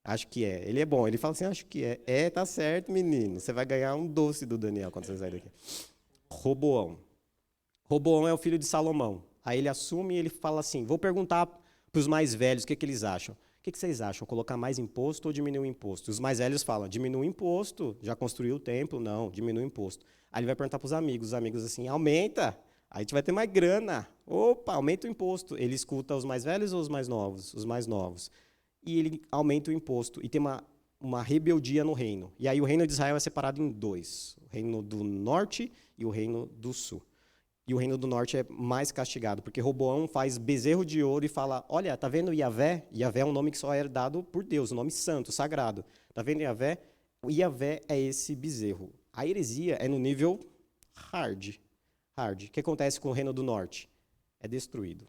Acho que é. Ele é bom. Ele fala assim, acho que é. Tá certo, menino. Você vai ganhar um doce do Daniel quando você sair daqui. Roboão. Roboão é o filho de Salomão. Aí ele assume e ele fala assim, vou perguntar para os mais velhos o que eles acham. O que vocês acham? Colocar mais imposto ou diminuir o imposto? Os mais velhos falam, diminui o imposto. Já construiu o templo? Não, diminui o imposto. Aí ele vai perguntar para os amigos assim, aumenta. Aí a gente vai ter mais grana. Opa, aumenta o imposto. Ele escuta os mais velhos ou os mais novos? Os mais novos. E ele aumenta o imposto. E tem uma rebeldia no reino. E aí o reino de Israel é separado em 2. O reino do norte e o reino do sul. E o reino do norte é mais castigado, porque Roboão faz bezerro de ouro e fala, olha, tá vendo Iavé? Iavé é um nome que só é dado por Deus, um nome santo, sagrado. Tá vendo Iavé? O Iavé é esse bezerro. A heresia é no nível hard. O que acontece com o reino do norte? É destruído.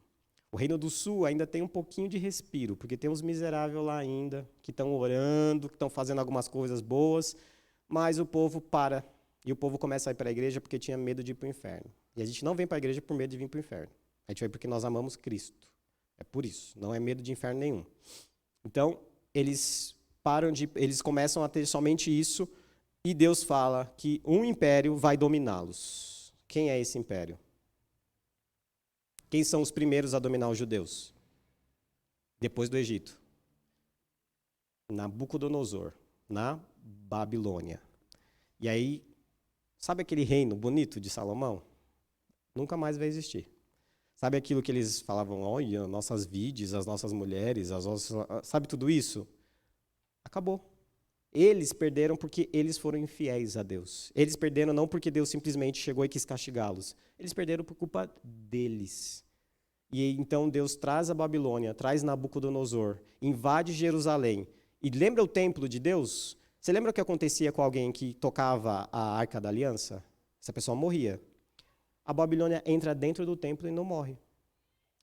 O reino do sul ainda tem um pouquinho de respiro, porque tem uns miseráveis lá ainda, que estão orando, que estão fazendo algumas coisas boas, mas o povo para. E o povo começa a ir para a igreja porque tinha medo de ir para o inferno. E a gente não vem para a igreja por medo de vir para o inferno. A gente vem porque nós amamos Cristo. É por isso. Não é medo de inferno nenhum. Então, eles começam a ter somente isso, e Deus fala que um império vai dominá-los. Quem é esse império? Quem são os primeiros a dominar os judeus? Depois do Egito. Nabucodonosor, na Babilônia. E aí, sabe aquele reino bonito de Salomão? Nunca mais vai existir. Sabe aquilo que eles falavam, olha, nossas vides, as nossas mulheres, sabe tudo isso? Acabou. Eles perderam porque eles foram infiéis a Deus. Eles perderam não porque Deus simplesmente chegou e quis castigá-los. Eles perderam por culpa deles. E então Deus traz a Babilônia, traz Nabucodonosor, invade Jerusalém. E lembra o templo de Deus? Você lembra o que acontecia com alguém que tocava a Arca da Aliança? Essa pessoa morria. A Babilônia entra dentro do templo e não morre.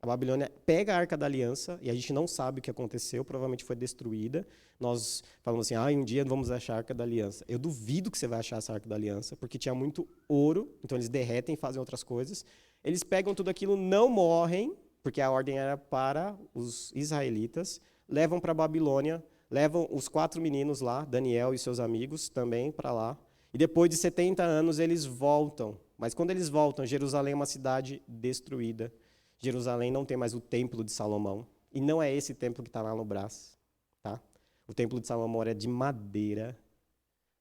A Babilônia pega a Arca da Aliança, e a gente não sabe o que aconteceu, provavelmente foi destruída. Nós falamos assim, um dia vamos achar a Arca da Aliança. Eu duvido que você vai achar essa Arca da Aliança, porque tinha muito ouro, então eles derretem e fazem outras coisas. Eles pegam tudo aquilo, não morrem, porque a ordem era para os israelitas, levam para a Babilônia, levam os 4 meninos lá, Daniel e seus amigos também para lá, E depois de 70 anos eles voltam. Mas quando eles voltam, Jerusalém é uma cidade destruída. Jerusalém não tem mais o templo de Salomão. E não é esse templo que está lá no Brás. Tá? O templo de Salomão era de madeira.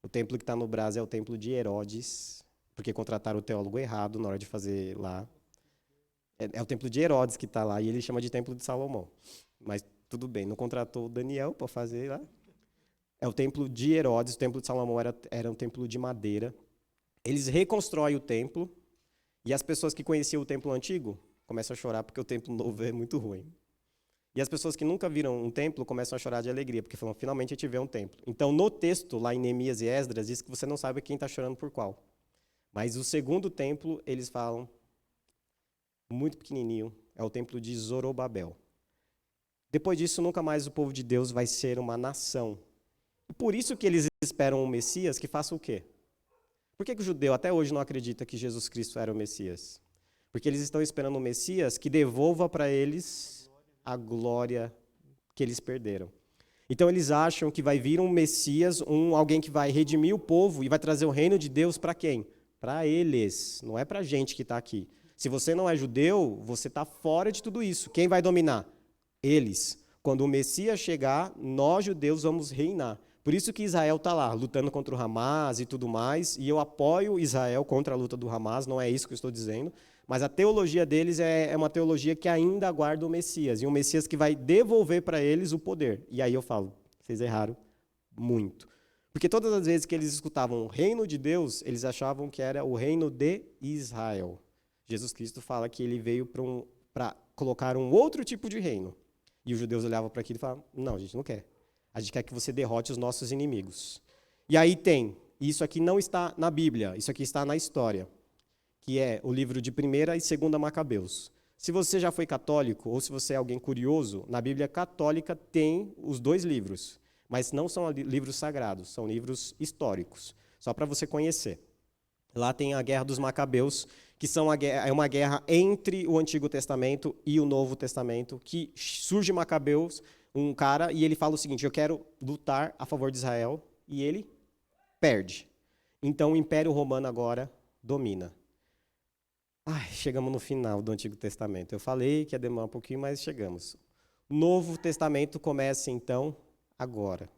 O templo que está no Brás é o templo de Herodes, porque contrataram o teólogo errado na hora de fazer lá. É o templo de Herodes que está lá, e ele chama de templo de Salomão. Mas tudo bem, não contratou o Daniel para fazer lá. É o templo de Herodes, o templo de Salomão era um templo de madeira. Eles reconstroem o templo, e as pessoas que conheciam o templo antigo começam a chorar porque o templo novo é muito ruim. E as pessoas que nunca viram um templo começam a chorar de alegria, porque falam, finalmente a gente vê um templo. Então, no texto, lá em Neemias e Esdras, diz que você não sabe quem está chorando por qual. Mas o segundo templo, eles falam, muito pequenininho, é o templo de Zorobabel. Depois disso, nunca mais o povo de Deus vai ser uma nação. E por isso que eles esperam um Messias que faça o quê? Por que o judeu até hoje não acredita que Jesus Cristo era o Messias? Porque eles estão esperando um Messias que devolva para eles a glória que eles perderam. Então eles acham que vai vir um Messias, alguém que vai redimir o povo e vai trazer o reino de Deus para quem? Para eles, não é para a gente que está aqui. Se você não é judeu, você está fora de tudo isso. Quem vai dominar? Eles. Quando o Messias chegar, nós judeus vamos reinar. Por isso que Israel está lá, lutando contra o Hamas e tudo mais, e eu apoio Israel contra a luta do Hamas, não é isso que eu estou dizendo, mas a teologia deles é uma teologia que ainda aguarda o Messias, e um Messias que vai devolver para eles o poder. E aí eu falo, vocês erraram muito. Porque todas as vezes que eles escutavam o reino de Deus, eles achavam que era o reino de Israel. Jesus Cristo fala que ele veio para colocar um outro tipo de reino. E os judeus olhavam para aquilo e falavam, não, a gente não quer. A gente quer que você derrote os nossos inimigos. E aí tem, isso aqui não está na Bíblia, isso aqui está na história, que é o livro de 1ª e 2ª Macabeus. Se você já foi católico, ou se você é alguém curioso, na Bíblia católica tem os 2 livros, mas não são livros sagrados, são livros históricos, só para você conhecer. Lá tem a Guerra dos Macabeus, que é uma guerra entre o Antigo Testamento e o Novo Testamento, que surge Macabeus, um cara, e ele fala o seguinte, eu quero lutar a favor de Israel, e ele perde. Então o Império Romano agora domina. Chegamos no final do Antigo Testamento. Eu falei que ia demorar um pouquinho, mas chegamos. O Novo Testamento começa, então, agora,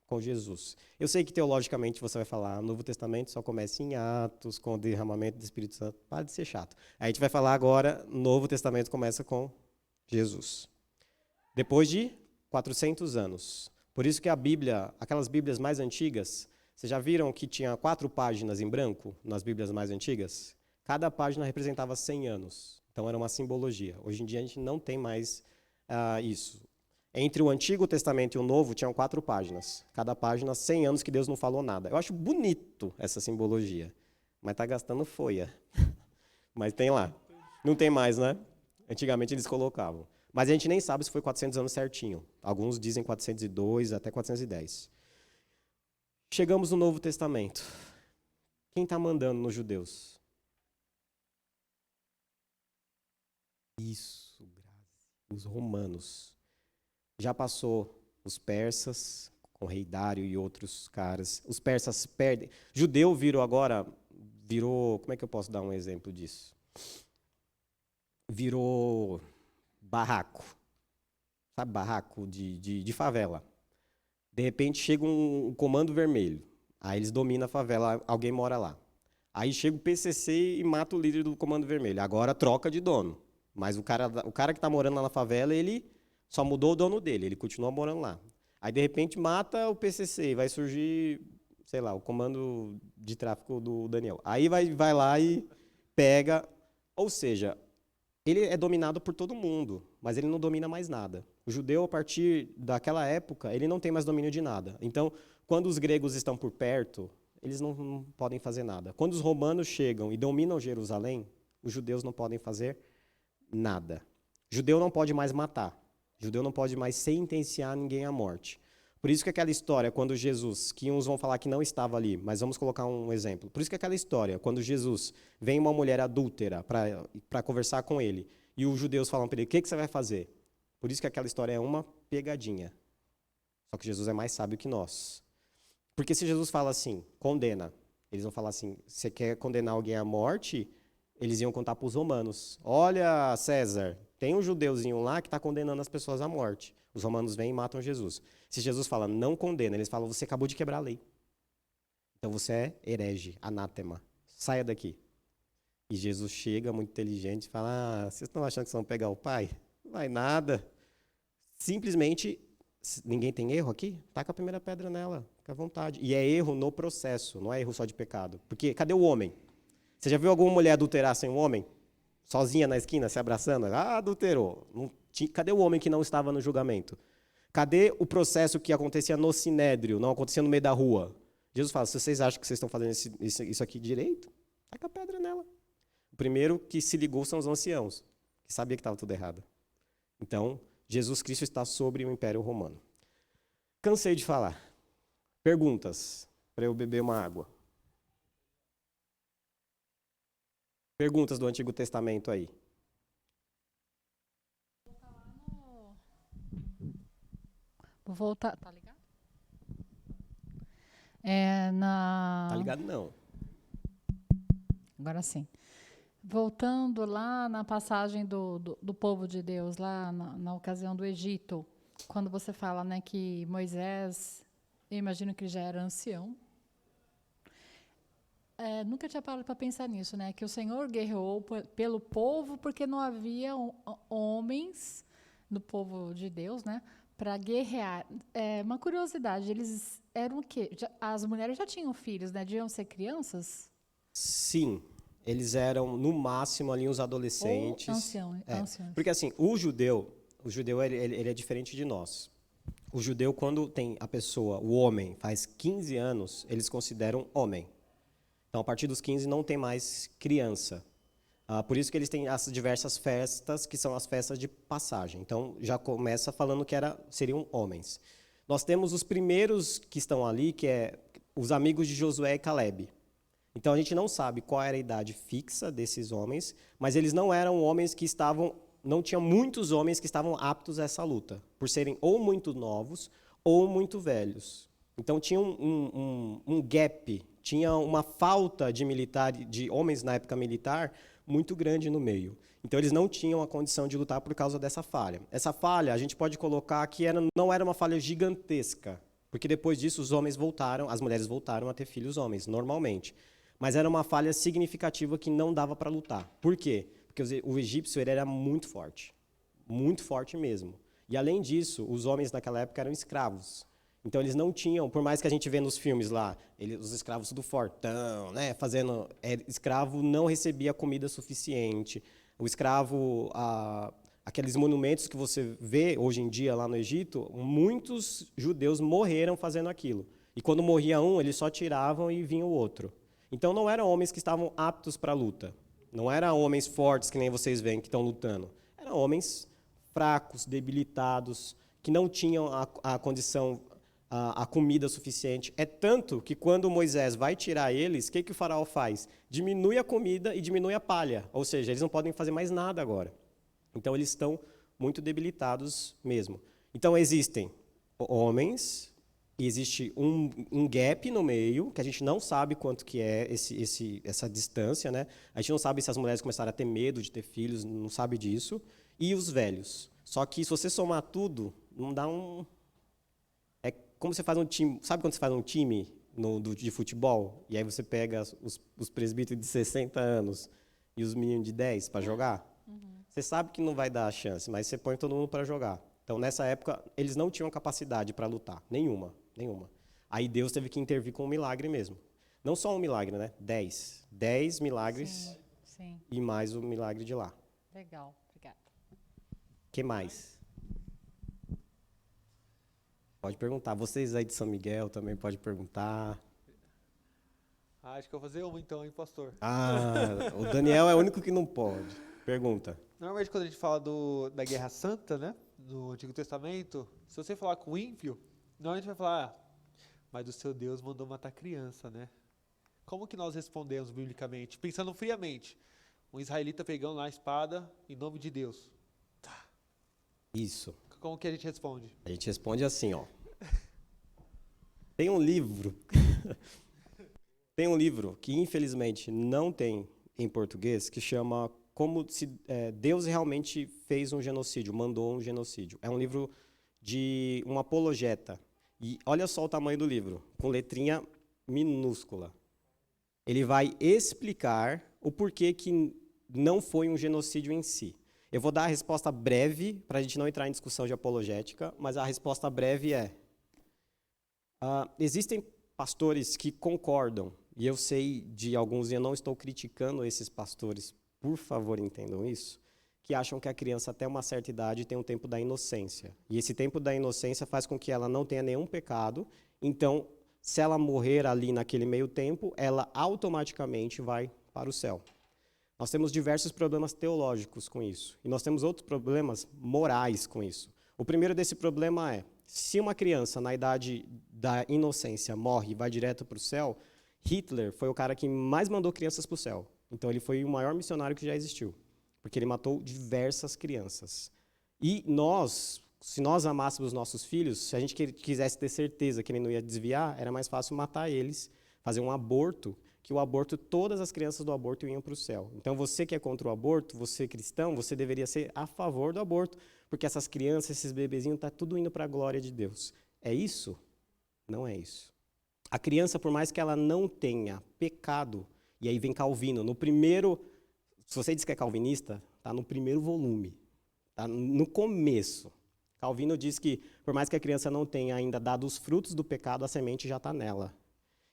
com Jesus. Eu sei que teologicamente você vai falar, o Novo Testamento só começa em Atos, com o derramamento do Espírito Santo. Para de ser chato. Aí a gente vai falar agora, o Novo Testamento começa com Jesus. Depois de 400 anos. Por isso que a Bíblia, aquelas Bíblias mais antigas, vocês já viram que tinha 4 páginas em branco nas Bíblias mais antigas? Cada página representava 100 anos. Então era uma simbologia. Hoje em dia a gente não tem mais isso. Entre o Antigo Testamento e o Novo tinham 4 páginas. Cada página, 100 anos que Deus não falou nada. Eu acho bonito essa simbologia. Mas está gastando folha. Mas tem lá. Não tem mais, né? Antigamente eles colocavam. Mas a gente nem sabe se foi 400 anos certinho. Alguns dizem 402 até 410. Chegamos no Novo Testamento. Quem está mandando nos judeus? Isso, os romanos. Já passou os persas, com o rei Dário e outros caras. Os persas perdem. Judeu virou, como é que eu posso dar um exemplo disso? Virou barraco. Sabe, barraco de favela. De repente chega um comando vermelho. Aí eles dominam a favela, alguém mora lá. Aí chega o PCC e mata o líder do comando vermelho. Agora troca de dono. Mas o cara que está morando lá na favela, ele só mudou o dono dele, ele continua morando lá. Aí, de repente, mata o PCC, vai surgir, sei lá, o comando de tráfico do Daniel. Aí vai lá e pega. Ou seja, ele é dominado por todo mundo, mas ele não domina mais nada. O judeu, a partir daquela época, ele não tem mais domínio de nada. Então, quando os gregos estão por perto, eles não podem fazer nada. Quando os romanos chegam e dominam Jerusalém, os judeus não podem fazer nada. Judeu não pode mais matar. Judeu não pode mais sentenciar ninguém à morte. Por isso que aquela história, quando Jesus, que uns vão falar que não estava ali, mas vamos colocar um exemplo. Por isso que aquela história, quando Jesus vem uma mulher adúltera para conversar com ele, e os judeus falam para ele, o que você vai fazer? Por isso que aquela história é uma pegadinha. Só que Jesus é mais sábio que nós. Porque se Jesus fala assim, condena, Eles vão falar assim, você quer condenar alguém à morte? Eles iam contar para os romanos. Olha, César, tem um judeuzinho lá que está condenando as pessoas à morte. Os romanos vêm e matam Jesus. Se Jesus fala, não condena, eles falam, você acabou de quebrar a lei. Então você é herege, anátema. Saia daqui. E Jesus chega, muito inteligente, e fala, vocês estão achando que vocês vão pegar o pai? Não vai nada. Simplesmente, ninguém tem erro aqui? Taca a primeira pedra nela, fica à vontade. E é erro no processo, não é erro só de pecado. Porque cadê o homem? Você já viu alguma mulher adulterar sem um homem? Sozinha na esquina, se abraçando? Ah, adulterou. Cadê o homem que não estava no julgamento? Cadê o processo que acontecia no sinédrio, não acontecia no meio da rua? Jesus fala, se vocês acham que vocês estão fazendo isso aqui direito, taca a pedra nela. O primeiro que se ligou são os anciãos, que sabia que estava tudo errado. Então, Jesus Cristo está sobre o Império Romano. Cansei de falar. Perguntas, para eu beber uma água. Perguntas do Antigo Testamento aí. Vou voltar. Tá ligado? Tá ligado, não. Agora sim. Voltando lá na passagem do povo de Deus, lá na ocasião do Egito, quando você fala, né, que Moisés, eu imagino que ele já era ancião. Nunca tinha parado para pensar nisso, né? Que o Senhor guerreou pelo povo porque não havia homens do povo de Deus, né? Para guerrear. Uma curiosidade, eles eram o quê? As mulheres já tinham filhos, né? Deviam ser crianças? Sim, eles eram, no máximo, ali uns adolescentes. Ou anciões. Porque assim, o judeu ele é diferente de nós. O judeu, quando tem a pessoa, o homem, faz 15 anos, eles consideram homem. Então, a partir dos 15 não tem mais criança. Por isso que eles têm as diversas festas, que são as festas de passagem. Então, já começa falando que seriam homens. Nós temos os primeiros que estão ali, que é os amigos de Josué e Calebe. Então, a gente não sabe qual era a idade fixa desses homens, mas eles não eram homens que não tinha muitos homens que estavam aptos a essa luta, por serem ou muito novos ou muito velhos. Então, tinha um gap, tinha uma falta de homens na época militar muito grande no meio. Então, eles não tinham a condição de lutar por causa dessa falha. Essa falha, a gente pode colocar que não era uma falha gigantesca, porque depois disso as mulheres voltaram a ter filhos homens, normalmente. Mas era uma falha significativa que não dava para lutar. Por quê? Porque o egípcio ele era muito forte mesmo. E além disso, os homens naquela época eram escravos. Então eles não tinham, por mais que a gente vê nos filmes lá, os escravos tudo fortão, né, escravo não recebia comida suficiente. O escravo, aqueles monumentos que você vê hoje em dia lá no Egito, muitos judeus morreram fazendo aquilo. E quando morria um, eles só tiravam e vinha o outro. Então não eram homens que estavam aptos para a luta. Não eram homens fortes que nem vocês veem que estão lutando. Eram homens fracos, debilitados, que não tinham a condição, a comida suficiente. É tanto que quando Moisés vai tirar eles, o que o faraó faz? Diminui a comida e diminui a palha. Ou seja, eles não podem fazer mais nada agora. Então eles estão muito debilitados mesmo. Então existem homens, e existe um gap no meio, que a gente não sabe quanto que é essa distância, né? A gente não sabe se as mulheres começaram a ter medo de ter filhos, não sabe disso. E os velhos. Só que se você somar tudo, não dá É como você faz um time. Sabe quando você faz um time de futebol? E aí você pega os presbíteros de 60 anos e os meninos de 10 para jogar? Uhum. Você sabe que não vai dar a chance, mas você põe todo mundo para jogar. Então, nessa época, eles não tinham capacidade para lutar. Nenhuma. Aí Deus teve que intervir com um milagre mesmo. Não só um milagre, né? 10. 10 milagres. Sim. E mais o milagre de lá. Legal, obrigada. O que mais? Pode perguntar. Vocês aí de São Miguel também podem perguntar. Acho que eu vou fazer uma então, hein, pastor? O Daniel é o único que não pode. Pergunta. Normalmente quando a gente fala da Guerra Santa, né, do Antigo Testamento, se você falar com o ímpio, normalmente vai falar, mas o seu Deus mandou matar criança, né? Como que nós respondemos biblicamente? Pensando friamente, um israelita pegando lá a espada em nome de Deus. Tá. Isso. Como que a gente responde? A gente responde assim, ó. Tem um livro Tem um livro que, infelizmente, não tem em português, que chama Como se Deus realmente fez um genocídio, mandou um genocídio. É um livro de um apologeta. E olha só o tamanho do livro, com letrinha minúscula. Ele vai explicar o porquê que não foi um genocídio em si. Eu vou dar a resposta breve, para a gente não entrar em discussão de apologética, mas a resposta breve é: existem pastores que concordam, e eu sei de alguns, e eu não estou criticando esses pastores, por favor entendam isso, que acham que a criança até uma certa idade tem um tempo da inocência. E esse tempo da inocência faz com que ela não tenha nenhum pecado, então, se ela morrer ali naquele meio tempo, ela automaticamente vai para o céu. Nós temos diversos problemas teológicos com isso, e nós temos outros problemas morais com isso. O primeiro desse problema é: se uma criança na idade da inocência morre e vai direto para o céu, Hitler foi o cara que mais mandou crianças para o céu. Então ele foi o maior missionário que já existiu, porque ele matou diversas crianças. E nós, se nós amássemos nossos filhos, se a gente quisesse ter certeza que ele não ia desviar, era mais fácil matar eles, fazer um aborto, que o aborto, todas as crianças do aborto iam para o céu. Então você que é contra o aborto, você cristão, você deveria ser a favor do aborto, porque essas crianças, esses bebezinhos, está tudo indo para a glória de Deus. É isso? Não é isso. A criança, por mais que ela não tenha pecado, e aí vem Calvino, no primeiro, se você diz que é calvinista, está no primeiro volume, está no começo. Calvino diz que, por mais que a criança não tenha ainda dado os frutos do pecado, a semente já está nela.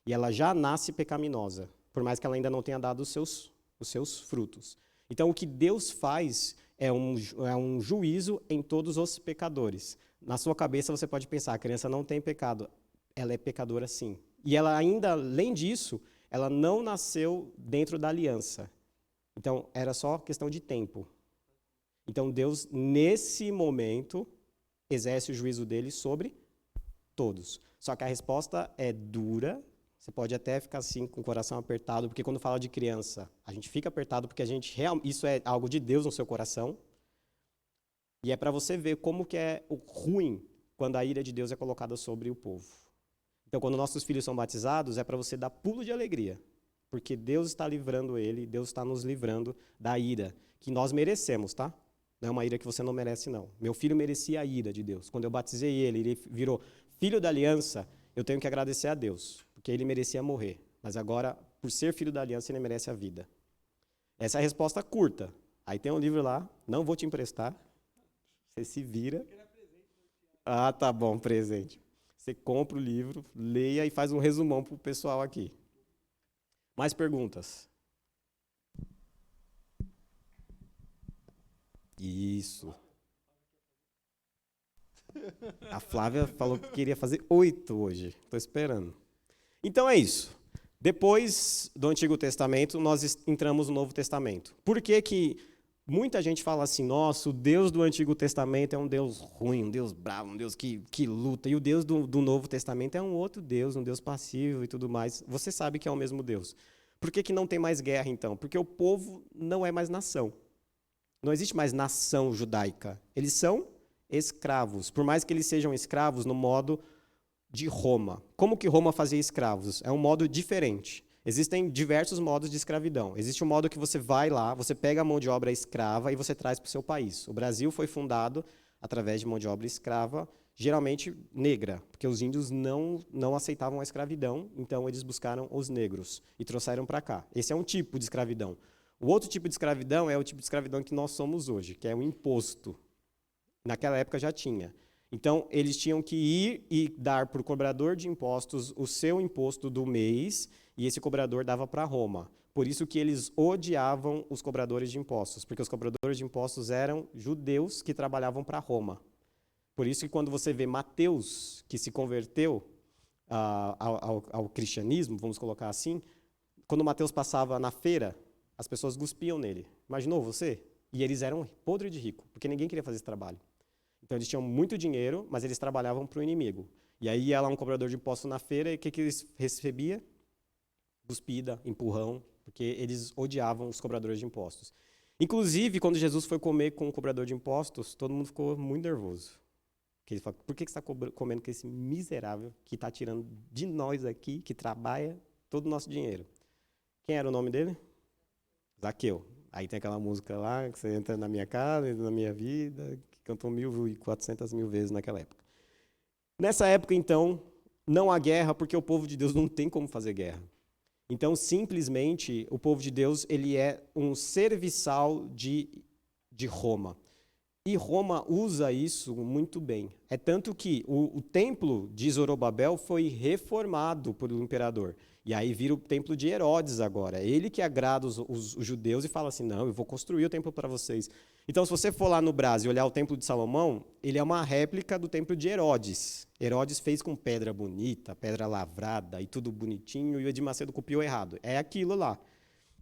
E ela já nasce pecaminosa, por mais que ela ainda não tenha dado os seus frutos. Então, o que Deus faz é um juízo em todos os pecadores. Na sua cabeça, você pode pensar: a criança não tem pecado. Ela é pecadora, sim. E ela ainda, além disso, ela não nasceu dentro da aliança. Então, era só questão de tempo. Então, Deus, nesse momento, exerce o juízo dele sobre todos. Só que a resposta é dura. Você pode até ficar assim, com o coração apertado, porque quando fala de criança, a gente fica apertado porque isso é algo de Deus no seu coração. E é para você ver como que é o ruim quando a ira de Deus é colocada sobre o povo. Então, quando nossos filhos são batizados, é para você dar pulo de alegria, porque Deus está livrando ele, Deus está nos livrando da ira, que nós merecemos, tá? Não é uma ira que você não merece, não. Meu filho merecia a ira de Deus. Quando eu batizei ele virou filho da aliança, eu tenho que agradecer a Deus, porque ele merecia morrer. Mas agora, por ser filho da aliança, ele merece a vida. Essa é a resposta curta. Aí tem um livro lá, não vou te emprestar, você se vira. Ah, tá bom, presente. Você compra o livro, leia e faz um resumão para o pessoal aqui. Mais perguntas? Isso. A Flávia falou que queria fazer 8 hoje. Estou esperando. Então é isso. Depois do Antigo Testamento, nós entramos no Novo Testamento. Por que que muita gente fala assim: nossa, o Deus do Antigo Testamento é um Deus ruim, um Deus bravo, um Deus que luta. E o Deus do Novo Testamento é um outro Deus, um Deus passivo e tudo mais. Você sabe que é o mesmo Deus. Por que que não tem mais guerra, então? Porque o povo não é mais nação. Não existe mais nação judaica. Eles são escravos. Por mais que eles sejam escravos no modo de Roma. Como que Roma fazia escravos? É um modo diferente. Existem diversos modos de escravidão. Existe um modo que você vai lá, você pega a mão de obra escrava e você traz para o seu país. O Brasil foi fundado através de mão de obra escrava, geralmente negra, porque os índios não aceitavam a escravidão, então eles buscaram os negros e trouxeram para cá. Esse é um tipo de escravidão. O outro tipo de escravidão é o tipo de escravidão que nós somos hoje, que é o imposto. Naquela época já tinha. Então, eles tinham que ir e dar para o cobrador de impostos o seu imposto do mês, e esse cobrador dava para Roma. Por isso que eles odiavam os cobradores de impostos, porque os cobradores de impostos eram judeus que trabalhavam para Roma. Por isso que quando você vê Mateus, que se converteu ao cristianismo, vamos colocar assim, quando Mateus passava na feira, as pessoas cuspiam nele. Imaginou você? E eles eram podre de rico, porque ninguém queria fazer esse trabalho. Então, eles tinham muito dinheiro, mas eles trabalhavam para o inimigo. E aí ia lá um cobrador de imposto na feira, e o que eles recebiam? Cuspida, empurrão, porque eles odiavam os cobradores de impostos. Inclusive, quando Jesus foi comer com um cobrador de impostos, todo mundo ficou muito nervoso. Porque ele falou: por que você está comendo com esse miserável que está tirando de nós aqui, que trabalha, todo o nosso dinheiro. Quem era o nome dele? Zaqueu. Aí tem aquela música lá, que você entra na minha casa, entra na minha vida, que cantou 1.400.000 vezes naquela época. Nessa época, então, não há guerra, porque o povo de Deus não tem como fazer guerra. Então, simplesmente, o povo de Deus ele é um serviçal de Roma. E Roma usa isso muito bem. É tanto que o templo de Zorobabel foi reformado pelo imperador. E aí vira o templo de Herodes agora. Ele que agrada os judeus e fala assim, não, eu vou construir o templo para vocês. Então, se você for lá no Brasil e olhar o templo de Salomão, ele é uma réplica do templo de Herodes. Herodes fez com pedra bonita, pedra lavrada e tudo bonitinho, e o Edir Macedo copiou errado. É aquilo lá.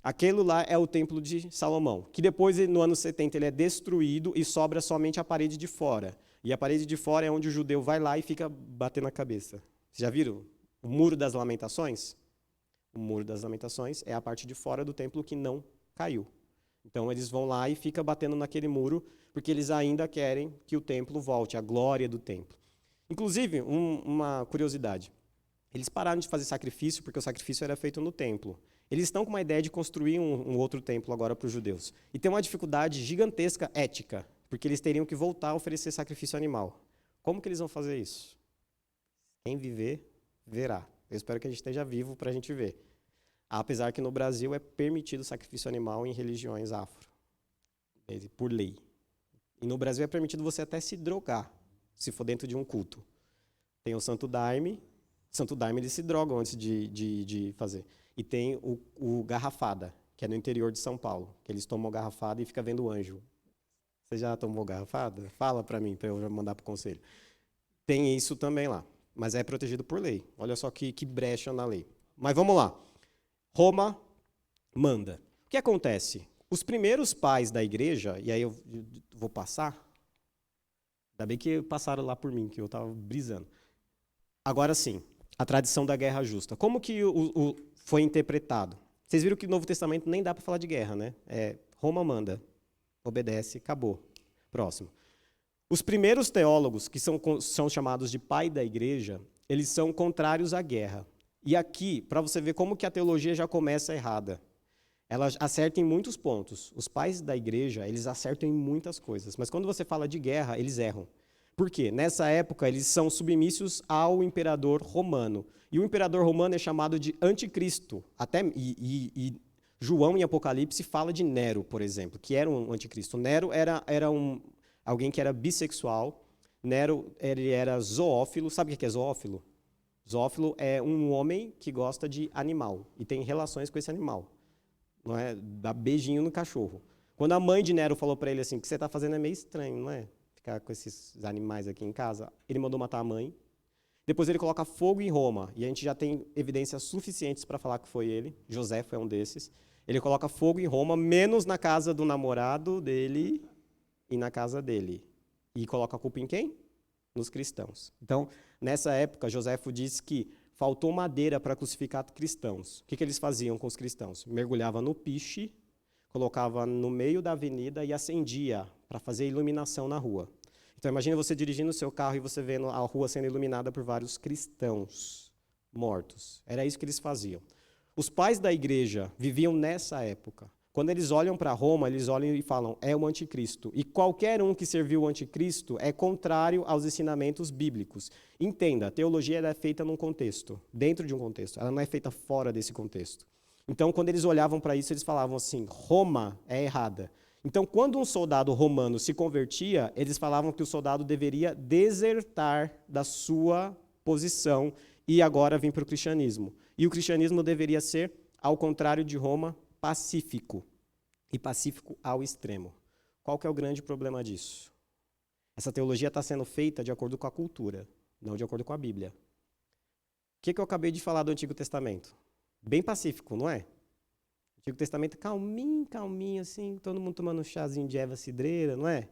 Aquilo lá é o templo de Salomão, que depois, no ano 70, ele é destruído e sobra somente a parede de fora. E a parede de fora é onde o judeu vai lá e fica batendo a cabeça. Vocês já viram? O Muro das Lamentações? O Muro das Lamentações é a parte de fora do templo que não caiu. Então, eles vão lá e ficam batendo naquele muro, porque eles ainda querem que o templo volte, a glória do templo. Inclusive, uma curiosidade. Eles pararam de fazer sacrifício, porque o sacrifício era feito no templo. Eles estão com uma ideia de construir um outro templo agora para os judeus. E tem uma dificuldade gigantesca ética, porque eles teriam que voltar a oferecer sacrifício animal. Como que eles vão fazer isso? Quem viver, verá. Eu espero que a gente esteja vivo para a gente ver. Apesar que no Brasil é permitido sacrifício animal em religiões afro, por lei. E no Brasil é permitido você até se drogar, se for dentro de um culto. Tem o Santo Daime. Santo Daime eles se drogam antes de fazer. E tem o garrafada, que é no interior de São Paulo, que eles tomam garrafada e ficam vendo o anjo. Você já tomou garrafada? Fala para mim, para eu mandar para o conselho. Tem isso também lá, mas é protegido por lei. Olha só que brecha na lei. Mas vamos lá. Roma manda. O que acontece? Os primeiros pais da igreja, e aí eu vou passar, ainda bem que passaram lá por mim, que eu estava brisando. Agora sim, a tradição da guerra justa. Como que foi interpretado? Vocês viram que no Novo Testamento nem dá para falar de guerra, né? Roma manda, obedece, acabou. Próximo. Os primeiros teólogos, que são chamados de pai da igreja, eles são contrários à guerra. E aqui, para você ver como que a teologia já começa errada. Ela acerta em muitos pontos. Os pais da igreja, eles acertam em muitas coisas. Mas quando você fala de guerra, eles erram. Por quê? Nessa época, eles são submissos ao imperador romano. E o imperador romano é chamado de anticristo. E João, em Apocalipse, fala de Nero, por exemplo, que era um anticristo. Nero era alguém que era bissexual. Nero ele era zoófilo. Sabe o que é zoófilo? Zoófilo é um homem que gosta de animal e tem relações com esse animal. Não é? Dá beijinho no cachorro. Quando a mãe de Nero falou para ele assim, o que você está fazendo é meio estranho, não é? Ficar com esses animais aqui em casa, ele mandou matar a mãe. Depois ele coloca fogo em Roma, e a gente já tem evidências suficientes para falar que foi ele. José foi um desses. Ele coloca fogo em Roma, menos na casa do namorado dele e na casa dele. E coloca a culpa em quem? Nos cristãos. Então, nessa época, Joséfo disse que faltou madeira para crucificar cristãos. O que eles faziam com os cristãos? Mergulhava no piche, colocava no meio da avenida e acendia para fazer iluminação na rua. Então, imagine você dirigindo o seu carro e você vendo a rua sendo iluminada por vários cristãos mortos. Era isso que eles faziam. Os pais da igreja viviam nessa época. Quando eles olham para Roma, eles olham e falam, é o anticristo. E qualquer um que serviu o anticristo é contrário aos ensinamentos bíblicos. Entenda, a teologia é feita num contexto, dentro de um contexto. Ela não é feita fora desse contexto. Então, quando eles olhavam para isso, eles falavam assim, Roma é errada. Então, quando um soldado romano se convertia, eles falavam que o soldado deveria desertar da sua posição e agora vir para o cristianismo. E o cristianismo deveria ser, ao contrário de Roma, pacífico. E pacífico ao extremo. Qual que é o grande problema disso? Essa teologia está sendo feita de acordo com a cultura, não de acordo com a Bíblia. O que eu acabei de falar do Antigo Testamento? Bem pacífico, não é? Antigo Testamento, calminho, calminho, assim, todo mundo tomando um chazinho de erva cidreira, não é?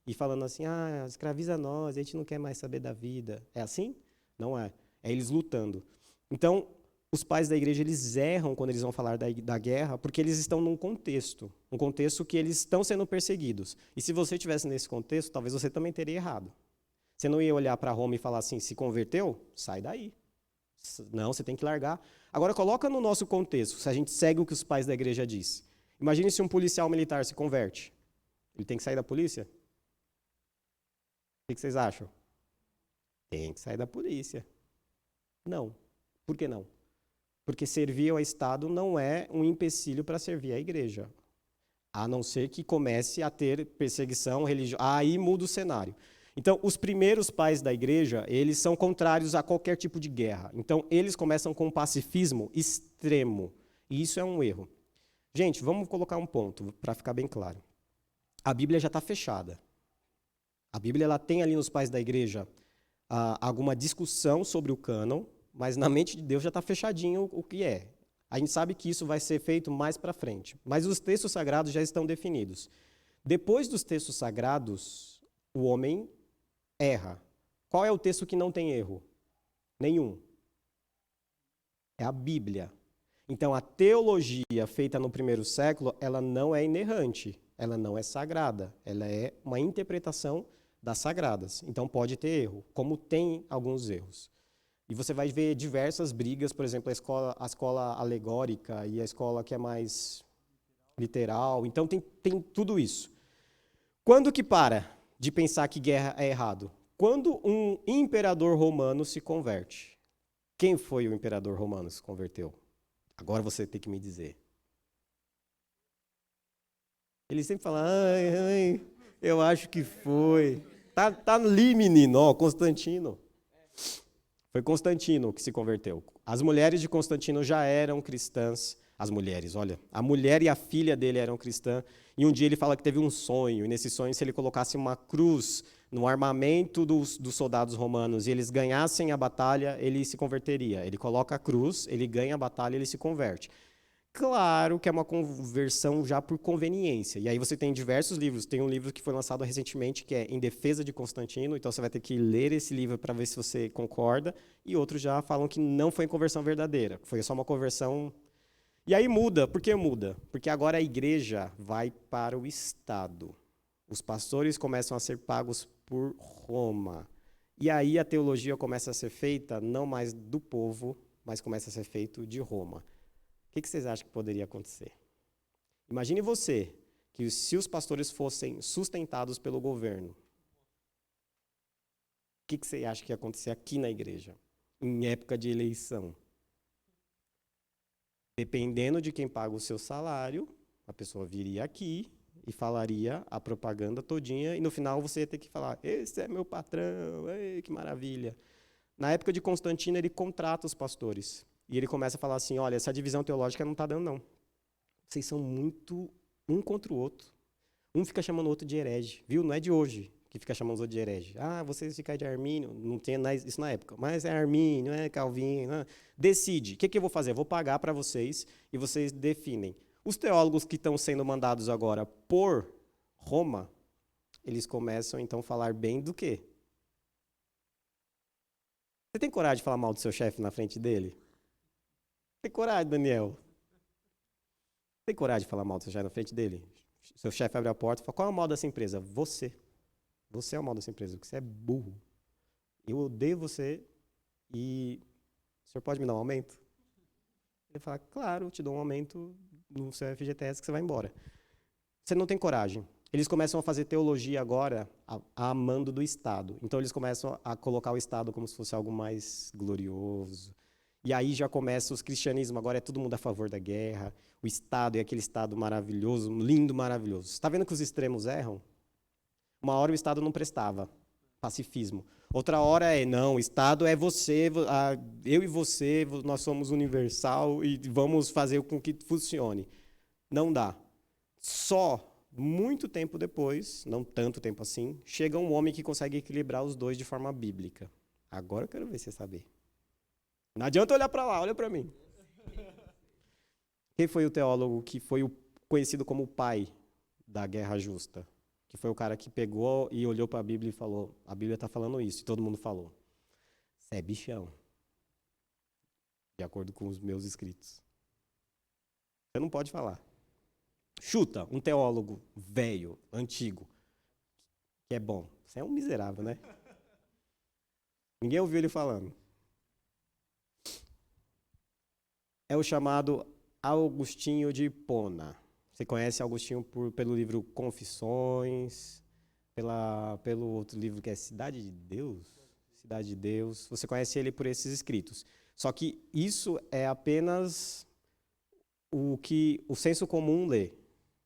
E falando assim, escraviza nós, a gente não quer mais saber da vida. É assim? Não é. É eles lutando. Então, os pais da igreja, eles erram quando eles vão falar da guerra, porque eles estão num contexto um contexto que eles estão sendo perseguidos. E se você estivesse nesse contexto, talvez você também teria errado. Você não ia olhar para Roma e falar assim, se converteu? Sai daí. Não, você tem que largar. Agora, coloca no nosso contexto, se a gente segue o que os pais da igreja dizem. Imagine se um policial militar se converte. Ele tem que sair da polícia? O que vocês acham? Tem que sair da polícia. Não. Por que não? Porque servir ao Estado não é um empecilho para servir à igreja. A não ser que comece a ter perseguição religiosa. Aí muda o cenário. Então, os primeiros pais da igreja, eles são contrários a qualquer tipo de guerra. Então, eles começam com um pacifismo extremo. E isso é um erro. Gente, vamos colocar um ponto, para ficar bem claro. A Bíblia já está fechada. A Bíblia ela tem ali nos pais da igreja alguma discussão sobre o cânon, mas na mente de Deus já está fechadinho o que é. A gente sabe que isso vai ser feito mais para frente. Mas os textos sagrados já estão definidos. Depois dos textos sagrados, o homem erra. Qual é o texto que não tem erro? Nenhum. É a Bíblia. Então, a teologia feita no primeiro século, ela não é inerrante, ela não é sagrada, ela é uma interpretação das sagradas. Então, pode ter erro, como tem alguns erros. E você vai ver diversas brigas, por exemplo, a escola alegórica e a escola que é mais literal. Então, tem tudo isso. Quando que para de pensar que guerra é errado? Quando um imperador romano se converte. Quem foi o imperador romano que se converteu? Agora você tem que me dizer. Ele sempre fala, ai, eu acho que foi. Tá ali, menino, ó, Constantino. Foi Constantino que se converteu. As mulheres de Constantino já eram cristãs. As mulheres, olha, a mulher e a filha dele eram cristãs. E um dia ele fala que teve um sonho. E nesse sonho, se ele colocasse uma cruz no armamento dos soldados romanos e eles ganhassem a batalha, ele se converteria. Ele coloca a cruz, ele ganha a batalha, ele se converte. Claro que é uma conversão já por conveniência. E aí você tem diversos livros. Tem um livro que foi lançado recentemente, que é Em Defesa de Constantino. Então você vai ter que ler esse livro para ver se você concorda. E outros já falam que não foi conversão verdadeira. Foi só uma conversão... E aí muda. Por que muda? Porque agora a igreja vai para o Estado. Os pastores começam a ser pagos por Roma. E aí a teologia começa a ser feita não mais do povo, mas começa a ser feito de Roma. O que vocês acham que poderia acontecer? Imagine você, que se os pastores fossem sustentados pelo governo, o que você acha que ia acontecer aqui na igreja, em época de eleição? Dependendo de quem paga o seu salário, a pessoa viria aqui e falaria a propaganda todinha, e no final você ia ter que falar, esse é meu patrão, ei, que maravilha. Na época de Constantino, ele contrata os pastores. E ele começa a falar assim, olha, essa divisão teológica não está dando, não. Vocês são muito um contra o outro. Um fica chamando o outro de herege, viu? Não é de hoje que fica chamando os outros de herege. Ah, vocês ficam de Armínio. Não tinha isso na época. Mas é Armínio, é Calvino. Decide. O que eu vou fazer? Eu vou pagar para vocês e vocês definem. Os teólogos que estão sendo mandados agora por Roma, eles começam, então, a falar bem do quê? Você tem coragem de falar mal do seu chefe na frente dele? Tem coragem, Daniel? Tem coragem de falar mal do seu chefe na frente dele? Seu chefe abre a porta e fala, qual é o mal dessa empresa? Você. Você é o mal dessa empresa, porque você é burro. Eu odeio você e o senhor pode me dar um aumento? Ele fala, claro, eu te dou um aumento no seu FGTS que você vai embora. Você não tem coragem. Eles começam a fazer teologia agora a mando do Estado. Então eles começam a colocar o Estado como se fosse algo mais glorioso. E aí já começa os cristianismos, agora é todo mundo a favor da guerra, o Estado é aquele Estado maravilhoso, lindo, maravilhoso. Você está vendo que os extremos erram? Uma hora o Estado não prestava, pacifismo. Outra hora não, o Estado é você, eu e você, nós somos universal e vamos fazer com que funcione. Não dá. Só muito tempo depois, não tanto tempo assim, chega um homem que consegue equilibrar os dois de forma bíblica. Agora eu quero ver você saber. Não adianta olhar para lá, olha para mim. Quem foi o teólogo que foi conhecido como o pai da guerra justa? Que foi o cara que pegou e olhou para a Bíblia e falou, a Bíblia está falando isso, e todo mundo falou. Você é bichão. De acordo com os meus escritos. Você não pode falar. Chuta, um teólogo velho, antigo, que é bom. Você é um miserável, né? Ninguém ouviu ele falando. é o chamado Agostinho de Hipona. Você conhece Agostinho pelo livro Confissões, pelo outro livro que é Cidade de Deus? Cidade de Deus. Você conhece ele por esses escritos. Só que isso é apenas o que o senso comum lê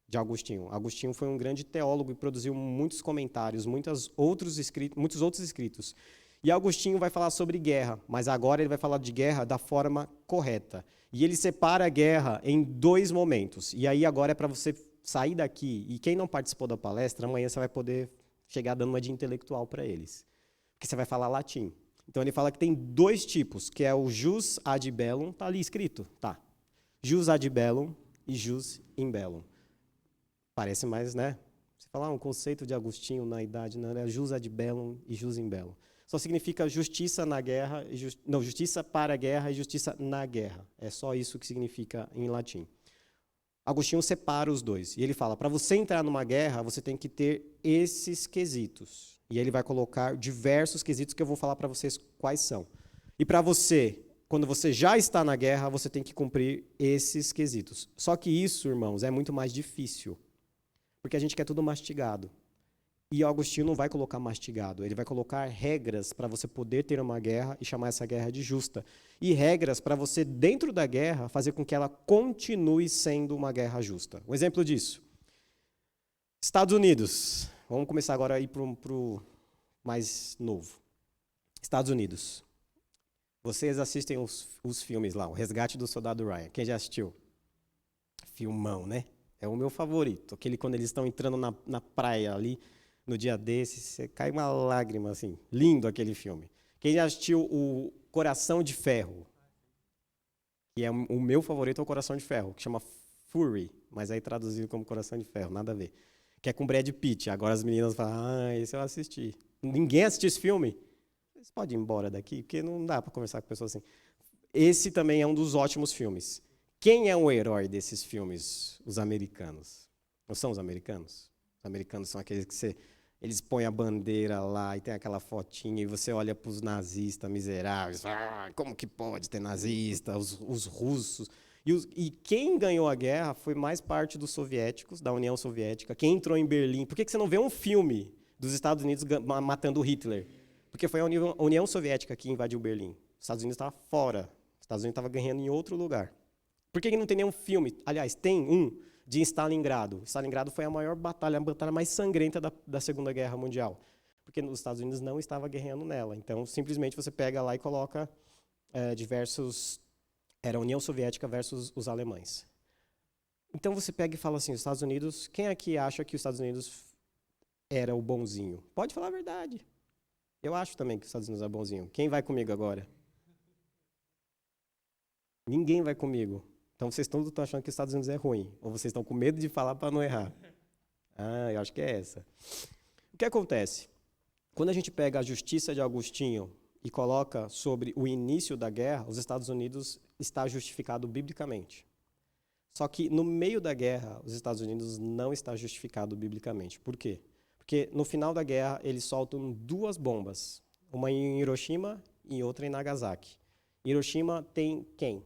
de Agostinho. Agostinho foi um grande teólogo e produziu muitos comentários, muitos outros escritos. E Agostinho vai falar sobre guerra, mas agora ele vai falar de guerra da forma correta. E ele separa a guerra em 2 momentos. E aí agora é para você sair daqui, e quem não participou da palestra, amanhã você vai poder chegar dando uma de intelectual para eles. Porque você vai falar latim. Então ele fala que tem 2 tipos, que é o jus ad bellum, está ali escrito, tá. Jus ad bellum e jus in bellum. Parece mais, né? Você fala um conceito de Agostinho na idade, não é jus ad bellum e jus in bellum. Só significa justiça na guerra, justiça para a guerra e justiça na guerra. É só isso que significa em latim. Agostinho separa os 2. E ele fala, para você entrar numa guerra, você tem que ter esses quesitos. E ele vai colocar diversos quesitos que eu vou falar para vocês quais são. E para você, quando você já está na guerra, você tem que cumprir esses quesitos. Só que isso, irmãos, é muito mais difícil. Porque a gente quer tudo mastigado. E o Agostinho não vai colocar mastigado, ele vai colocar regras para você poder ter uma guerra e chamar essa guerra de justa. E regras para você, dentro da guerra, fazer com que ela continue sendo uma guerra justa. Um exemplo disso. Estados Unidos. Vamos começar agora a ir para o mais novo. Estados Unidos. Vocês assistem os filmes lá, O Resgate do Soldado Ryan. Quem já assistiu? Filmão, né? É o meu favorito. Aquele quando eles estão entrando na praia ali, no dia desses, você cai uma lágrima, assim. Lindo aquele filme. Quem já assistiu o Coração de Ferro? Que é o meu favorito, é o Coração de Ferro, que chama Fury, mas aí traduzido como Coração de Ferro, nada a ver. Que é com Brad Pitt. Agora as meninas falam, esse eu assisti. Ninguém assistiu esse filme? Vocês podem ir embora daqui, porque não dá para conversar com pessoas assim. Esse também é um dos ótimos filmes. Quem é o herói desses filmes? Os americanos. Não são os americanos? Os americanos são aqueles que eles põem a bandeira lá e tem aquela fotinha e você olha para os nazistas miseráveis. Como que pode ter nazista? Os russos. E quem ganhou a guerra foi mais parte dos soviéticos, da União Soviética. Quem entrou em Berlim. Por que você não vê um filme dos Estados Unidos matando Hitler? Porque foi a União Soviética que invadiu Berlim. Os Estados Unidos estavam fora. Os Estados Unidos estavam ganhando em outro lugar. Por que não tem nenhum filme? Aliás, tem um de Stalingrado. Stalingrado foi a maior batalha, a batalha mais sangrenta da Segunda Guerra Mundial. Porque os Estados Unidos não estavam guerreando nela. Então, simplesmente você pega lá e coloca diversos... Era a União Soviética versus os alemães. Então, você pega e fala assim, os Estados Unidos... Quem aqui acha que os Estados Unidos era o bonzinho? Pode falar a verdade. Eu acho também que os Estados Unidos é bonzinho. Quem vai comigo agora? Ninguém vai comigo. Então, vocês todos estão achando que os Estados Unidos é ruim. Ou vocês estão com medo de falar para não errar. Eu acho que é essa. O que acontece? Quando a gente pega a justiça de Agostinho e coloca sobre o início da guerra, os Estados Unidos está justificado biblicamente. Só que no meio da guerra, os Estados Unidos não está justificado biblicamente. Por quê? Porque no final da guerra, eles soltam 2 bombas. Uma em Hiroshima e outra em Nagasaki. Hiroshima tem quem?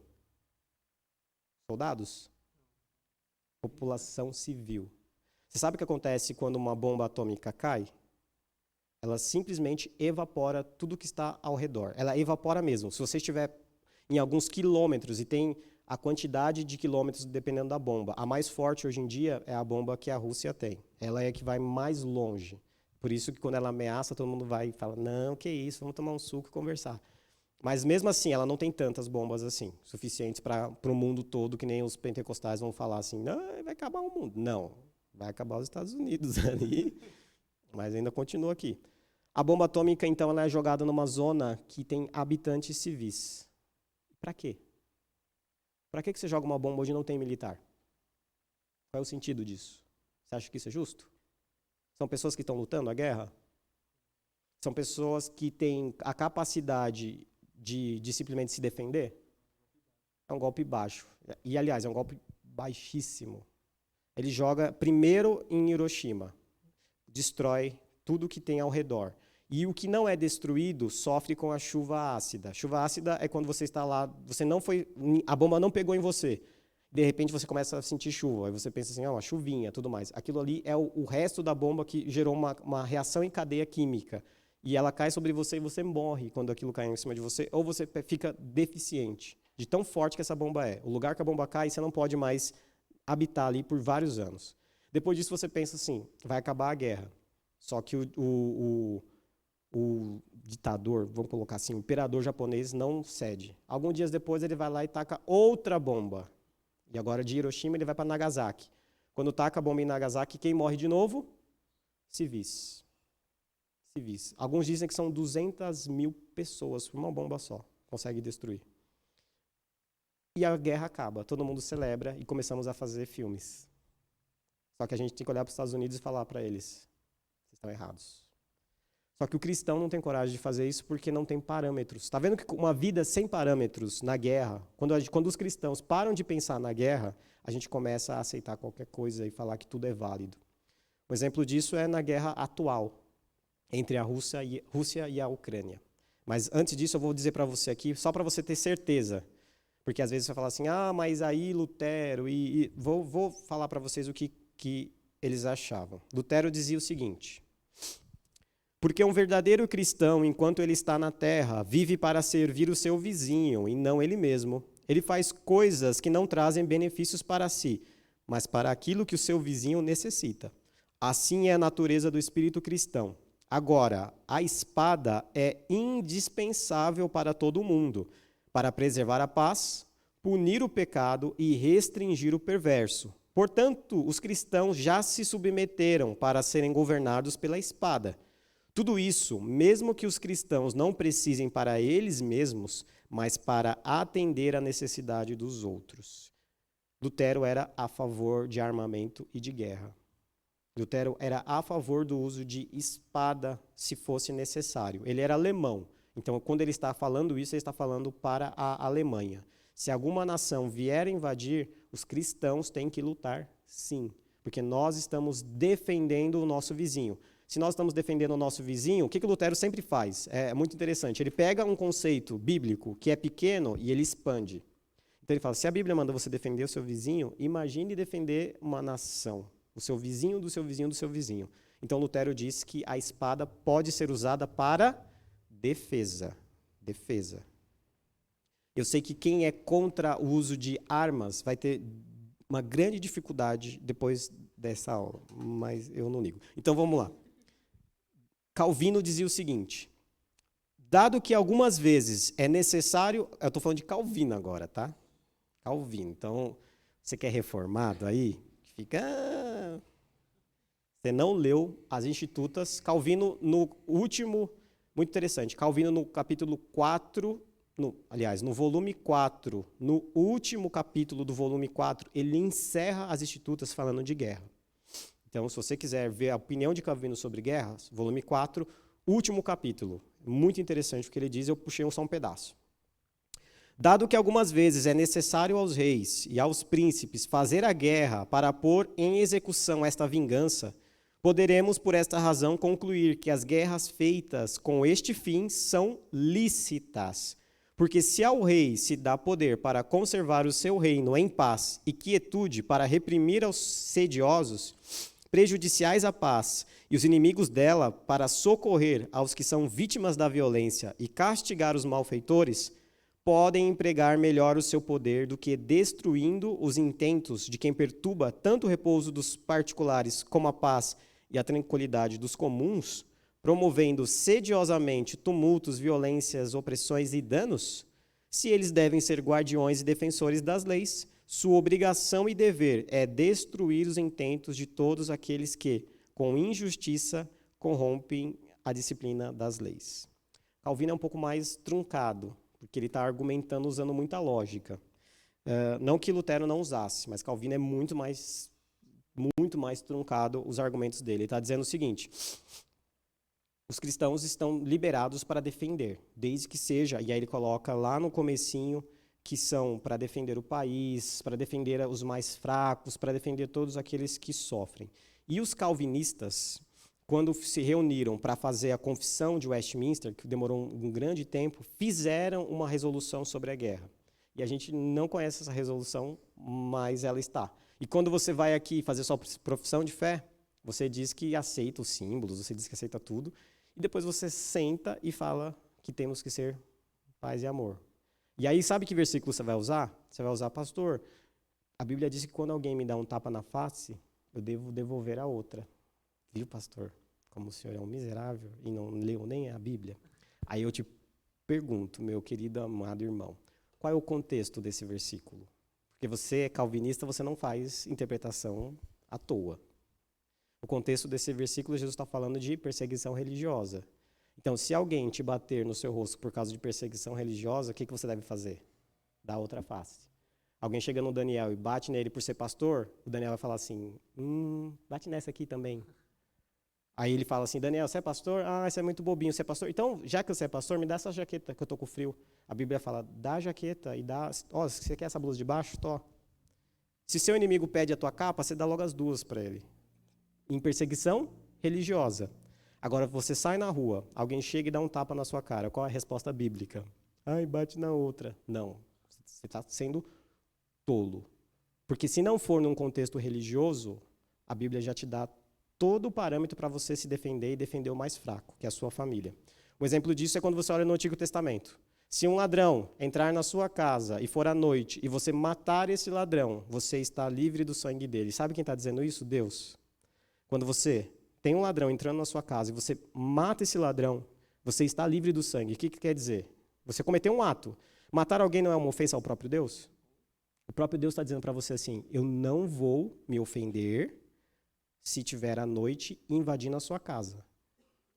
Soldados? População civil. Você sabe o que acontece quando uma bomba atômica cai? Ela simplesmente evapora tudo que está ao redor. Ela evapora mesmo. Se você estiver em alguns quilômetros e tem a quantidade de quilômetros dependendo da bomba. A mais forte hoje em dia é a bomba que a Rússia tem. Ela é a que vai mais longe. Por isso que quando ela ameaça, todo mundo vai e fala, não, que isso, vamos tomar um suco e conversar. Mas mesmo assim, ela não tem tantas bombas assim, suficientes para o mundo todo, que nem os pentecostais vão falar assim, não, vai acabar o mundo. Não, vai acabar os Estados Unidos ali, mas ainda continua aqui. A bomba atômica, então, ela é jogada numa zona que tem habitantes civis. Para quê? Para que você joga uma bomba onde não tem militar? Qual é o sentido disso? Você acha que isso é justo? São pessoas que estão lutando a guerra? São pessoas que têm a capacidade de simplesmente se defender? É um golpe baixo. E, aliás, é um golpe baixíssimo. Ele joga primeiro em Hiroshima, destrói tudo que tem ao redor. E o que não é destruído sofre com a chuva ácida. Chuva ácida é quando você está lá, a bomba não pegou em você. De repente você começa a sentir chuva. Aí você pensa assim, uma chuvinha, tudo mais. Aquilo ali é o resto da bomba que gerou uma reação em cadeia química. E ela cai sobre você e você morre quando aquilo cai em cima de você. Ou você fica deficiente, de tão forte que essa bomba é. O lugar que a bomba cai, você não pode mais habitar ali por vários anos. Depois disso você pensa assim, vai acabar a guerra. Só que o ditador, vamos colocar assim, o imperador japonês não cede. Alguns dias depois ele vai lá e taca outra bomba. E agora de Hiroshima ele vai para Nagasaki. Quando taca a bomba em Nagasaki, quem morre de novo? Civis. Alguns dizem que são 200 mil pessoas por uma bomba só. Consegue destruir. E a guerra acaba, todo mundo celebra e começamos a fazer filmes. Só que a gente tem que olhar para os Estados Unidos e falar para eles, vocês estão errados. Só que o cristão não tem coragem de fazer isso porque não tem parâmetros. Está vendo que uma vida sem parâmetros na guerra, quando os cristãos param de pensar na guerra, a gente começa a aceitar qualquer coisa e falar que tudo é válido. Um exemplo disso é na guerra atual, entre a Rússia e a Ucrânia. Mas antes disso eu vou dizer para você aqui, só para você ter certeza, porque às vezes você fala assim, mas aí Lutero, vou falar para vocês o que eles achavam. Lutero dizia o seguinte: porque um verdadeiro cristão, enquanto ele está na terra, vive para servir o seu vizinho e não ele mesmo. Ele faz coisas que não trazem benefícios para si, mas para aquilo que o seu vizinho necessita. Assim é a natureza do espírito cristão. Agora, a espada é indispensável para todo mundo, para preservar a paz, punir o pecado e restringir o perverso. Portanto, os cristãos já se submeteram para serem governados pela espada. Tudo isso, mesmo que os cristãos não precisem para eles mesmos, mas para atender à necessidade dos outros. Lutero era a favor de armamento e de guerra. Lutero era a favor do uso de espada, se fosse necessário. Ele era alemão, então quando ele está falando isso, ele está falando para a Alemanha. Se alguma nação vier invadir, os cristãos têm que lutar, sim, porque nós estamos defendendo o nosso vizinho. Se nós estamos defendendo o nosso vizinho, o que Lutero sempre faz? É muito interessante. Ele pega um conceito bíblico que é pequeno e ele expande. Então ele fala, se a Bíblia manda você defender o seu vizinho, imagine defender uma nação. O seu vizinho do seu vizinho do seu vizinho. Então Lutero diz que a espada pode ser usada para defesa. Defesa. Eu sei que quem é contra o uso de armas vai ter uma grande dificuldade depois dessa aula, mas eu não ligo. Então vamos lá. Calvino dizia o seguinte: dado que algumas vezes é necessário... Eu estou falando de Calvino agora, tá? Calvino. Então, você que é reformado aí, fica... Você não leu as Institutas. Calvino, no último... Muito interessante. Calvino, no capítulo 4... no volume 4, no último capítulo do volume 4, ele encerra as Institutas falando de guerra. Então, se você quiser ver a opinião de Calvino sobre guerras, volume 4, último capítulo. Muito interessante o que ele diz, eu puxei só um pedaço. Dado que algumas vezes é necessário aos reis e aos príncipes fazer a guerra para pôr em execução esta vingança, poderemos, por esta razão, concluir que as guerras feitas com este fim são lícitas. Porque se ao rei se dá poder para conservar o seu reino em paz e quietude para reprimir aos sediosos, prejudiciais à paz, e os inimigos dela para socorrer aos que são vítimas da violência e castigar os malfeitores, podem empregar melhor o seu poder do que destruindo os intentos de quem perturba tanto o repouso dos particulares como a paz e a tranquilidade dos comuns, promovendo sediosamente tumultos, violências, opressões e danos? Se eles devem ser guardiões e defensores das leis, sua obrigação e dever é destruir os intentos de todos aqueles que, com injustiça, corrompem a disciplina das leis. Calvino é um pouco mais truncado, porque ele está argumentando usando muita lógica. Não que Lutero não usasse, mas Calvino é muito mais truncado os argumentos dele. Ele está dizendo o seguinte: os cristãos estão liberados para defender, desde que seja, e aí ele coloca lá no comecinho, que são para defender o país, para defender os mais fracos, para defender todos aqueles que sofrem. E os calvinistas, quando se reuniram para fazer a confissão de Westminster, que demorou um grande tempo, fizeram uma resolução sobre a guerra. E a gente não conhece essa resolução, mas ela está. E quando você vai aqui fazer sua profissão de fé, você diz que aceita os símbolos, você diz que aceita tudo, e depois você senta e fala que temos que ser paz e amor. E aí, sabe que versículo você vai usar? Você vai usar, pastor, a Bíblia diz que quando alguém me dá um tapa na face, eu devo devolver a outra. Viu, pastor? Como o senhor é um miserável e não leu nem a Bíblia. Aí eu te pergunto, meu querido amado irmão, qual é o contexto desse versículo? Porque você é calvinista, você não faz interpretação à toa. O contexto desse versículo, Jesus está falando de perseguição religiosa. Então, se alguém te bater no seu rosto por causa de perseguição religiosa, o que você deve fazer? Dar outra face. Alguém chega no Daniel e bate nele por ser pastor, o Daniel vai falar assim, bate nessa aqui também. Aí ele fala assim, Daniel, você é pastor? Ah, você é muito bobinho, você é pastor? Então, já que você é pastor, me dá essa jaqueta que eu tô com frio. A Bíblia fala, dá a jaqueta e dá, ó, você quer essa blusa de baixo? Tó. Se seu inimigo pede a tua capa, você dá logo as duas para ele. Em perseguição religiosa. Agora, você sai na rua, alguém chega e dá um tapa na sua cara. Qual é a resposta bíblica? Ai, bate na outra. Não, você está sendo tolo. Porque se não for num contexto religioso, a Bíblia já te dá todo o parâmetro para você se defender e defender o mais fraco, que é a sua família. Um exemplo disso é quando você olha no Antigo Testamento. Se um ladrão entrar na sua casa e for à noite e você matar esse ladrão, você está livre do sangue dele. Sabe quem está dizendo isso? Deus. Quando você tem um ladrão entrando na sua casa e você mata esse ladrão, você está livre do sangue. O que quer dizer? Você cometeu um ato. Matar alguém não é uma ofensa ao próprio Deus? O próprio Deus está dizendo para você assim, eu não vou me ofender se tiver à noite invadindo a sua casa.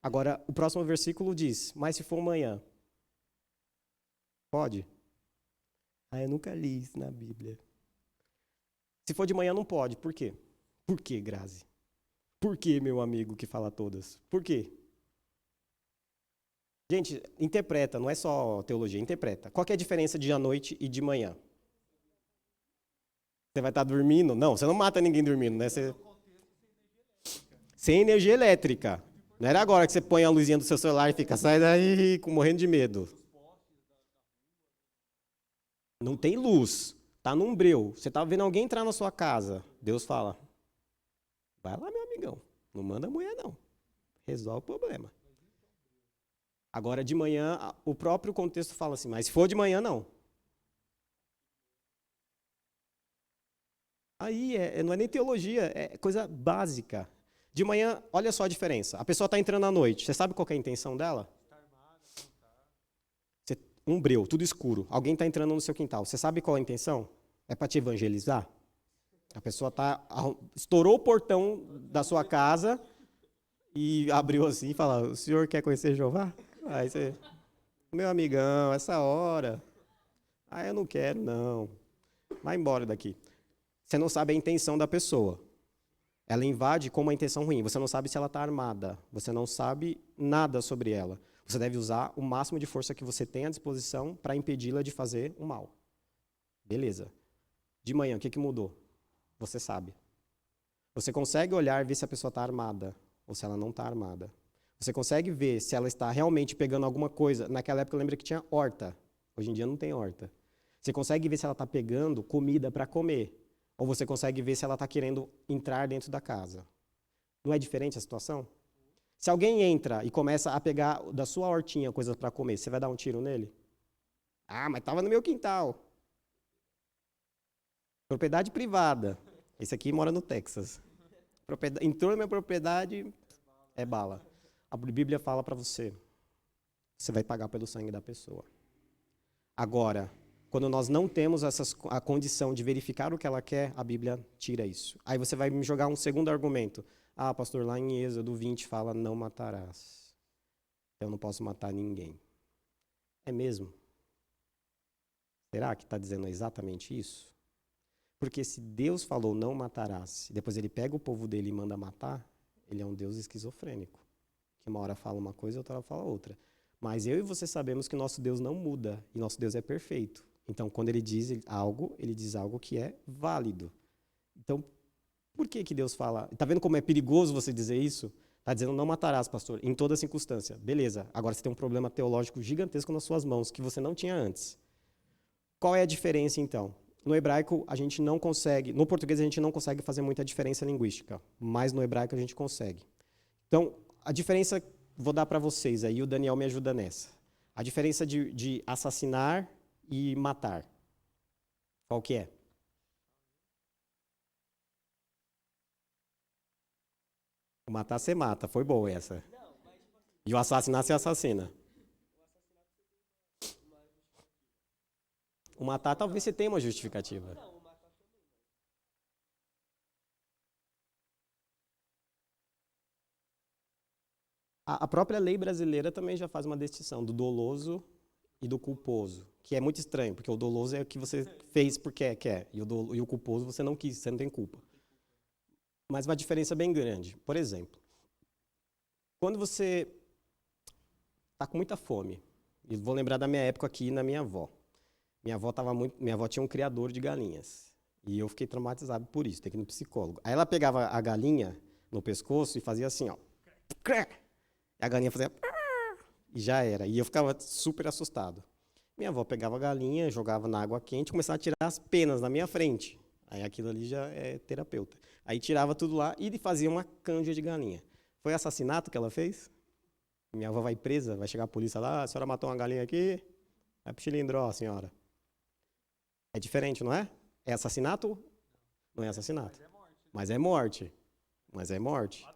Agora, o próximo versículo diz, mas se for amanhã, pode? Ah, eu nunca li isso na Bíblia. Se for de manhã, não pode. Por quê? Por quê, Grazi? Por quê, meu amigo que fala todas? Por quê? Gente, interpreta, não é só teologia, interpreta. Qual que é a diferença de à noite e de manhã? Você vai estar dormindo? Não, você não mata ninguém dormindo, né? Sem energia elétrica. Não era agora que você põe a luzinha do seu celular e fica, sai daí, morrendo de medo. Não tem luz, tá num breu. Você tá vendo alguém entrar na sua casa. Deus fala, vai lá, meu amigão, não manda a mulher não. Resolve o problema. Agora, de manhã, o próprio contexto fala assim, mas se for de manhã, não. Aí, não é nem teologia, é coisa básica. De manhã, olha só a diferença. A pessoa está entrando à noite. Você sabe qual que é a intenção dela? Um breu, tudo escuro. Alguém está entrando no seu quintal. Você sabe qual é a intenção? É para te evangelizar? A pessoa estourou o portão da sua casa e abriu assim e fala, o senhor quer conhecer Jeová? Aí você, meu amigão, essa hora. Ah, eu não quero, não. Vai embora daqui. Você não sabe a intenção da pessoa. Ela invade com uma intenção ruim. Você não sabe se ela está armada. Você não sabe nada sobre ela. Você deve usar o máximo de força que você tem à disposição para impedi-la de fazer o mal. Beleza. De manhã, o que mudou? Você sabe. Você consegue olhar e ver se a pessoa está armada ou se ela não está armada. Você consegue ver se ela está realmente pegando alguma coisa. Naquela época, lembra que tinha horta. Hoje em dia não tem horta. Você consegue ver se ela está pegando comida para comer. Ou você consegue ver se ela está querendo entrar dentro da casa. Não é diferente a situação? Se alguém entra e começa a pegar da sua hortinha coisas para comer, você vai dar um tiro nele? Ah, mas estava no meu quintal. Propriedade privada. Esse aqui mora no Texas. Entrou na minha propriedade, é bala. A Bíblia fala para você, você vai pagar pelo sangue da pessoa. Agora, quando nós não temos a condição de verificar o que ela quer, a Bíblia tira isso. Aí você vai me jogar um segundo argumento. Ah, pastor, lá em Êxodo 20 fala, não matarás. Eu não posso matar ninguém. É mesmo? Será que está dizendo exatamente isso? Porque se Deus falou não matarás, e depois ele pega o povo dele e manda matar, ele é um Deus esquizofrênico. Que uma hora fala uma coisa e outra hora fala outra. Mas eu e você sabemos que nosso Deus não muda, e nosso Deus é perfeito. Então, quando ele diz algo, ele diz algo que é válido. Então, por que Deus fala? Está vendo como é perigoso você dizer isso? Está dizendo não matarás, pastor, em toda circunstância. Beleza, agora você tem um problema teológico gigantesco nas suas mãos, que você não tinha antes. Qual é a diferença, então? No hebraico, a gente não consegue, no português a gente não consegue fazer muita diferença linguística, mas no hebraico a gente consegue. Então, a diferença, vou dar para vocês aí, o Daniel me ajuda nessa. A diferença de assassinar e matar. Qual que é? O matar, você mata. Foi boa essa. E o assassinar, você assassina. O matar, talvez você tenha uma justificativa. A própria lei brasileira também já faz uma distinção do doloso e do culposo, que é muito estranho, porque o doloso é o que você fez porque quer, e o culposo você não quis, você não tem culpa. Mas uma diferença bem grande. Por exemplo, quando você está com muita fome, e vou lembrar da minha época aqui na minha avó. Minha avó tinha um criador de galinhas, e eu fiquei traumatizado por isso, tem que ir no psicólogo. Aí ela pegava a galinha no pescoço e fazia assim, ó. A galinha fazia... E já era. E eu ficava super assustado. Minha avó pegava a galinha, jogava na água quente e começava a tirar as penas na minha frente. Aí aquilo ali já é terapeuta. Aí tirava tudo lá e fazia uma canja de galinha. Foi assassinato que ela fez? Minha avó vai presa, vai chegar a polícia lá, a senhora matou uma galinha aqui, vai pro Chilindró, senhora. É diferente, não é? É assassinato? Não é assassinato. Mas é morte. Mas é morte.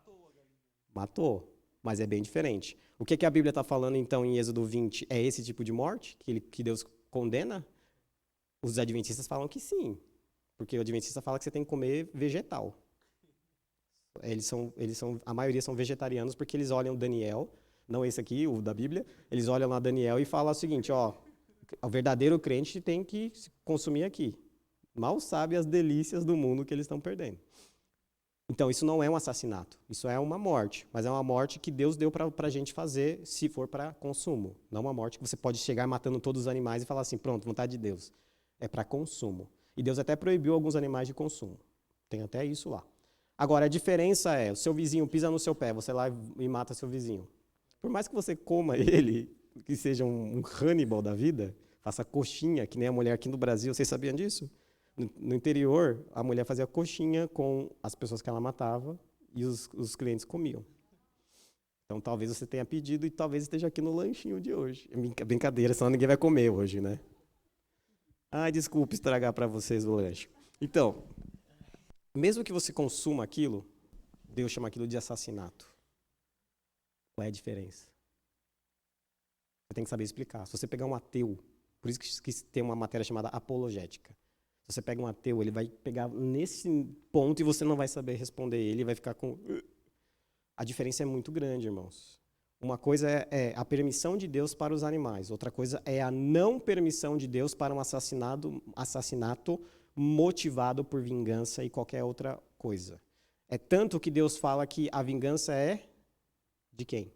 Matou. Mas é bem diferente. O que a Bíblia está falando, então, em Êxodo 20? É esse tipo de morte que Deus condena? Os adventistas falam que sim. Porque o adventista fala que você tem que comer vegetal. A maioria são vegetarianos porque eles olham Daniel, não esse aqui, o da Bíblia, eles olham lá Daniel e falam o seguinte, ó, o verdadeiro crente tem que consumir aqui. Mal sabe as delícias do mundo que eles estão perdendo. Então, isso não é um assassinato, isso é uma morte, mas é uma morte que Deus deu para a gente fazer se for para consumo. Não uma morte que você pode chegar matando todos os animais e falar assim, pronto, vontade de Deus. É para consumo. E Deus até proibiu alguns animais de consumo. Tem até isso lá. Agora, a diferença é, o seu vizinho pisa no seu pé, você lá e mata seu vizinho. Por mais que você coma ele, que seja um Hannibal da vida, faça coxinha, que nem a mulher aqui no Brasil, vocês sabiam disso? No interior, a mulher fazia coxinha com as pessoas que ela matava e os clientes comiam. Então, talvez você tenha pedido e talvez esteja aqui no lanchinho de hoje. É brincadeira, senão ninguém vai comer hoje, né? Ai, desculpa estragar para vocês o lanche. Então, mesmo que você consuma aquilo, Deus chama aquilo de assassinato. Qual é a diferença? Você tem que saber explicar. Se você pegar um ateu, por isso que tem uma matéria chamada apologética. Se você pega um ateu, ele vai pegar nesse ponto e você não vai saber responder ele, vai ficar com... A diferença é muito grande, irmãos. Uma coisa é a permissão de Deus para os animais, outra coisa é a não permissão de Deus para um assassinato motivado por vingança e qualquer outra coisa. É tanto que Deus fala que a vingança é de quem?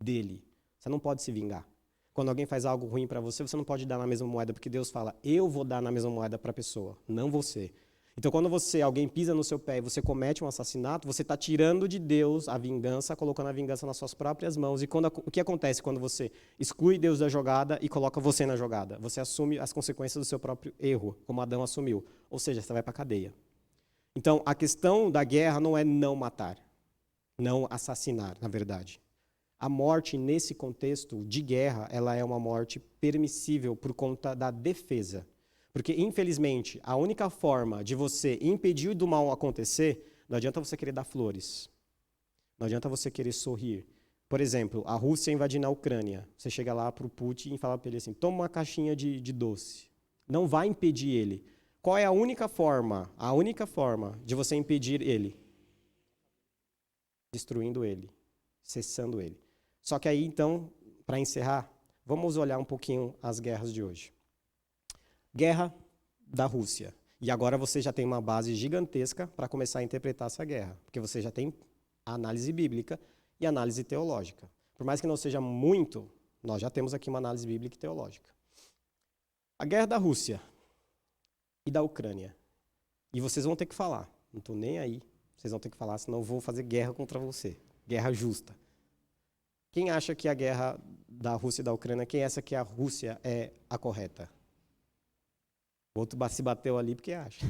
Dele. Você não pode se vingar. Quando alguém faz algo ruim para você, você não pode dar na mesma moeda, porque Deus fala, eu vou dar na mesma moeda para a pessoa, não você. Então, quando alguém pisa no seu pé e você comete um assassinato, você está tirando de Deus a vingança, colocando a vingança nas suas próprias mãos. E o que acontece quando você exclui Deus da jogada e coloca você na jogada? Você assume as consequências do seu próprio erro, como Adão assumiu. Ou seja, você vai para a cadeia. Então, a questão da guerra não é não matar, não assassinar, na verdade. A morte, nesse contexto de guerra, ela é uma morte permissível por conta da defesa. Porque, infelizmente, a única forma de você impedir do mal acontecer, não adianta você querer dar flores. Não adianta você querer sorrir. Por exemplo, a Rússia invadindo a Ucrânia. Você chega lá para o Putin e fala para ele assim, toma uma caixinha de doce. Não vai impedir ele. Qual é a única forma de você impedir ele? Destruindo ele, cessando ele. Só que aí, então, para encerrar, vamos olhar um pouquinho as guerras de hoje. Guerra da Rússia. E agora você já tem uma base gigantesca para começar a interpretar essa guerra, porque você já tem a análise bíblica e a análise teológica. Por mais que não seja muito, nós já temos aqui uma análise bíblica e teológica. A guerra da Rússia e da Ucrânia. E vocês vão ter que falar. Não estou nem aí. Vocês vão ter que falar, senão eu vou fazer guerra contra você. guerra justa. Quem acha que a guerra da Rússia e da Ucrânia, quem acha que a Rússia é a correta? O outro se bateu ali porque acha.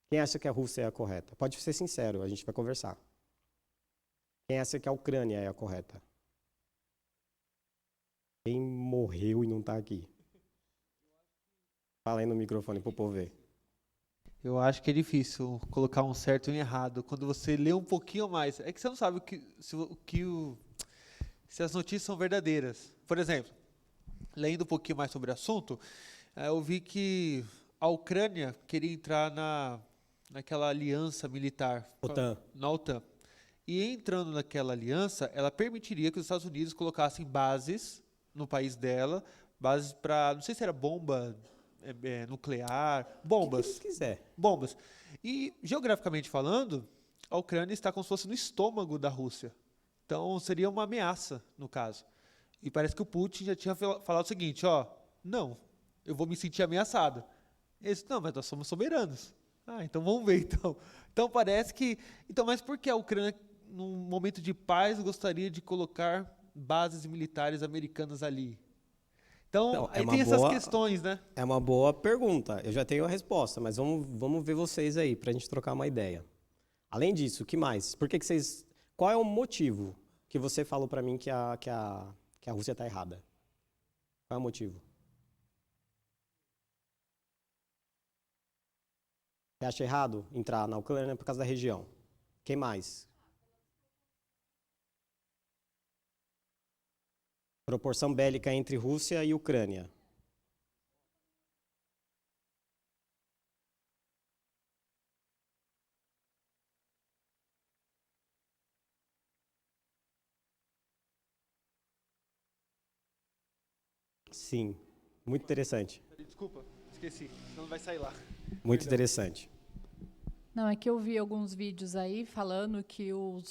Quem acha que a Rússia é a correta? Pode ser sincero, a gente vai conversar. Quem acha que a Ucrânia é a correta? Quem morreu e não está aqui? Fala aí no microfone para o povo ver. Eu acho que é difícil colocar um certo e um errado. Quando você lê um pouquinho mais, é que você não sabe se as notícias são verdadeiras. Por exemplo, lendo um pouquinho mais sobre o assunto, eu vi que a Ucrânia queria entrar naquela aliança militar. OTAN. Na OTAN. E entrando naquela aliança, ela permitiria que os Estados Unidos colocassem bases no país dela, bases para, não sei se era bomba nuclear, bombas. O que eles quiser. Bombas. E, geograficamente falando, a Ucrânia está como se fosse no estômago da Rússia. Então, seria uma ameaça, no caso. E parece que o Putin já tinha falado o seguinte, não, eu vou me sentir ameaçado. Eles, não, mas nós somos soberanos. Então vamos ver, então. Então, parece que... Então, mas por que a Ucrânia, num momento de paz, gostaria de colocar bases militares americanas ali? Então, Não, aí tem essas questões, né? É uma boa pergunta. Eu já tenho a resposta, mas vamos ver vocês aí, para a gente trocar uma ideia. Além disso, o que mais? Qual é o motivo que você falou para mim que a Rússia está errada? Qual é o motivo? Você acha errado entrar na Ucrânia por causa da região? Quem mais? Proporção bélica entre Rússia e Ucrânia. Sim, muito interessante. Desculpa, esqueci, senão não vai sair lá. Muito interessante. Não, é que eu vi alguns vídeos aí falando que o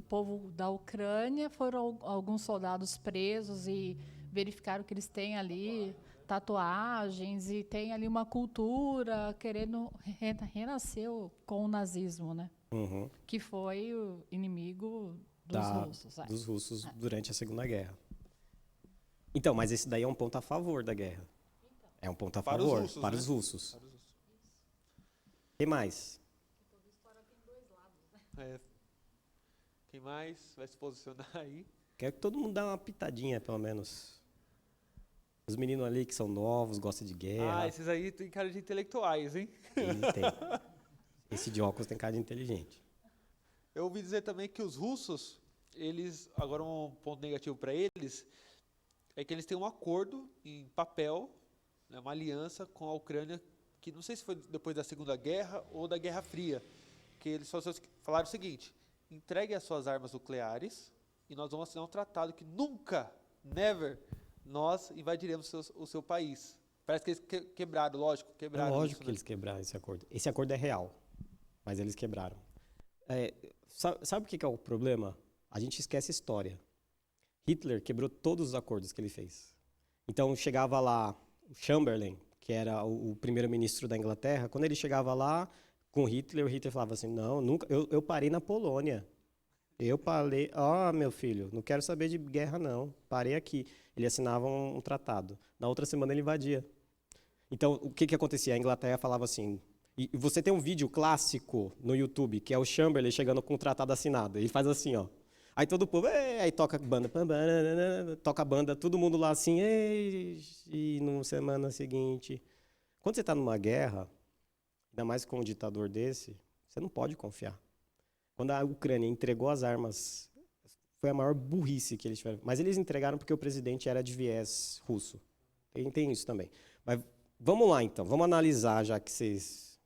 povo da Ucrânia foram alguns soldados presos e verificaram que eles têm ali tatuagens e tem ali uma cultura querendo renascer com o nazismo, né? Uhum. Que foi o inimigo dos russos. Dos russos durante a Segunda Guerra. Então, mas esse daí é um ponto a favor da guerra. É um ponto a Para favor os russos, para né? os russos. O que mais? Quem mais vai se posicionar aí? Quero que todo mundo dê uma pitadinha, pelo menos. Os meninos ali que são novos, gostam de guerra. Esses aí tem cara de intelectuais, hein? Ele tem. Esse de óculos tem cara de inteligente. Eu ouvi dizer também que os russos, agora um ponto negativo para eles, é que eles têm um acordo em papel, né, uma aliança com a Ucrânia, que não sei se foi depois da Segunda Guerra ou da Guerra Fria, que eles falaram o seguinte, entregue as suas armas nucleares e nós vamos assinar um tratado que nunca, never, nós invadiremos o seu país. Parece que eles quebraram, lógico, quebraram Lógico isso, que né? eles quebraram esse acordo. Esse acordo é real, mas eles quebraram. Sabe o que é o problema? A gente esquece a história. Hitler quebrou todos os acordos que ele fez. Então, chegava lá o Chamberlain, que era o primeiro-ministro da Inglaterra, quando ele chegava lá com Hitler, o Hitler falava assim, não, nunca, eu parei na Polônia. Eu parei, meu filho, não quero saber de guerra não, parei aqui. Ele assinava um tratado. Na outra semana ele invadia. Então, o que acontecia? A Inglaterra falava assim, e você tem um vídeo clássico no YouTube, que é o Chamberlain chegando com um tratado assinado. Ele faz assim, ó. Aí todo o povo, aí toca a banda, todo mundo lá assim, e na semana seguinte. Quando você está numa guerra, ainda mais com um ditador desse, você não pode confiar. Quando a Ucrânia entregou as armas, foi a maior burrice que eles tiveram. Mas eles entregaram porque o presidente era de viés russo. Tem isso também. Mas vamos lá, então. Vamos analisar, já que vocês...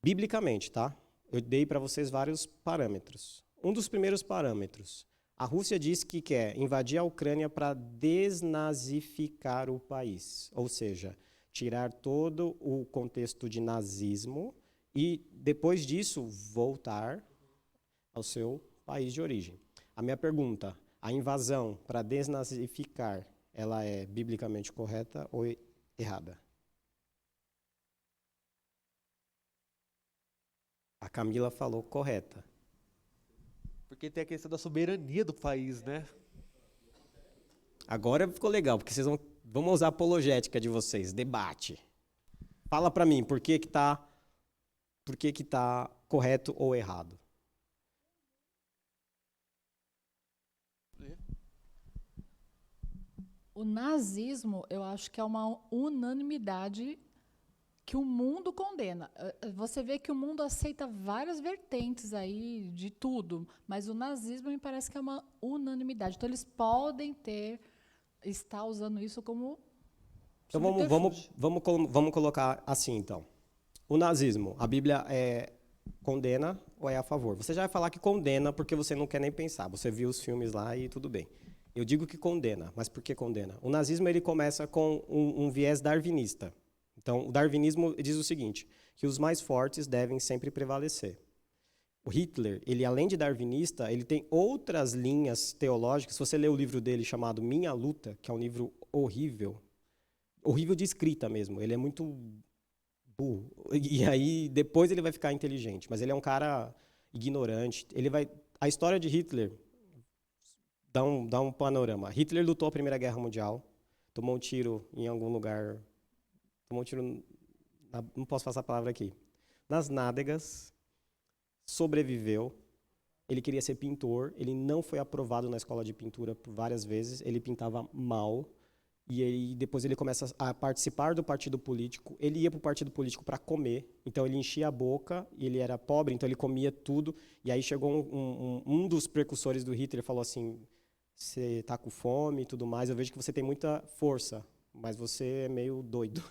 Biblicamente, tá? Eu dei para vocês vários parâmetros. Um dos primeiros parâmetros. A Rússia diz que quer invadir a Ucrânia para desnazificar o país. Ou seja, tirar todo o contexto de nazismo e, depois disso, voltar ao seu país de origem. A minha pergunta, a invasão para desnazificar, ela é biblicamente correta ou errada? A Camila falou correta. Porque tem a questão da soberania do país, né? Agora ficou legal, porque vocês vamos usar a apologética de vocês, debate. Fala para mim, por que que tá correto ou errado? O nazismo, eu acho que é uma unanimidade que o mundo condena. Você vê que o mundo aceita várias vertentes aí de tudo, mas o nazismo me parece que é uma unanimidade. Então eles podem estar usando isso como Então subterfúgio. vamos colocar assim, então. O nazismo, a Bíblia condena ou é a favor? Você já vai falar que condena porque você não quer nem pensar. Você viu os filmes lá e tudo bem. Eu digo que condena, mas por que condena? O nazismo ele começa com um viés darwinista. Então, o darwinismo diz o seguinte, que os mais fortes devem sempre prevalecer. O Hitler, ele além de darwinista, ele tem outras linhas teológicas. Se você ler o livro dele chamado Minha Luta, que é um livro horrível, horrível de escrita mesmo, ele é muito burro. E aí, depois ele vai ficar inteligente, mas ele é um cara ignorante. A história de Hitler dá um panorama. Hitler lutou a Primeira Guerra Mundial, tomou um tiro em algum lugar, tomou um tiro, não posso passar a palavra aqui, nas nádegas, sobreviveu. Ele queria ser pintor, ele não foi aprovado na escola de pintura por várias vezes, ele pintava mal, e aí depois ele começa a participar do partido político. Ele ia para o partido político para comer, então ele enchia a boca, e ele era pobre, então ele comia tudo, e aí chegou um dos precursores do Hitler e falou assim, você está com fome e tudo mais, eu vejo que você tem muita força, mas você é meio doido.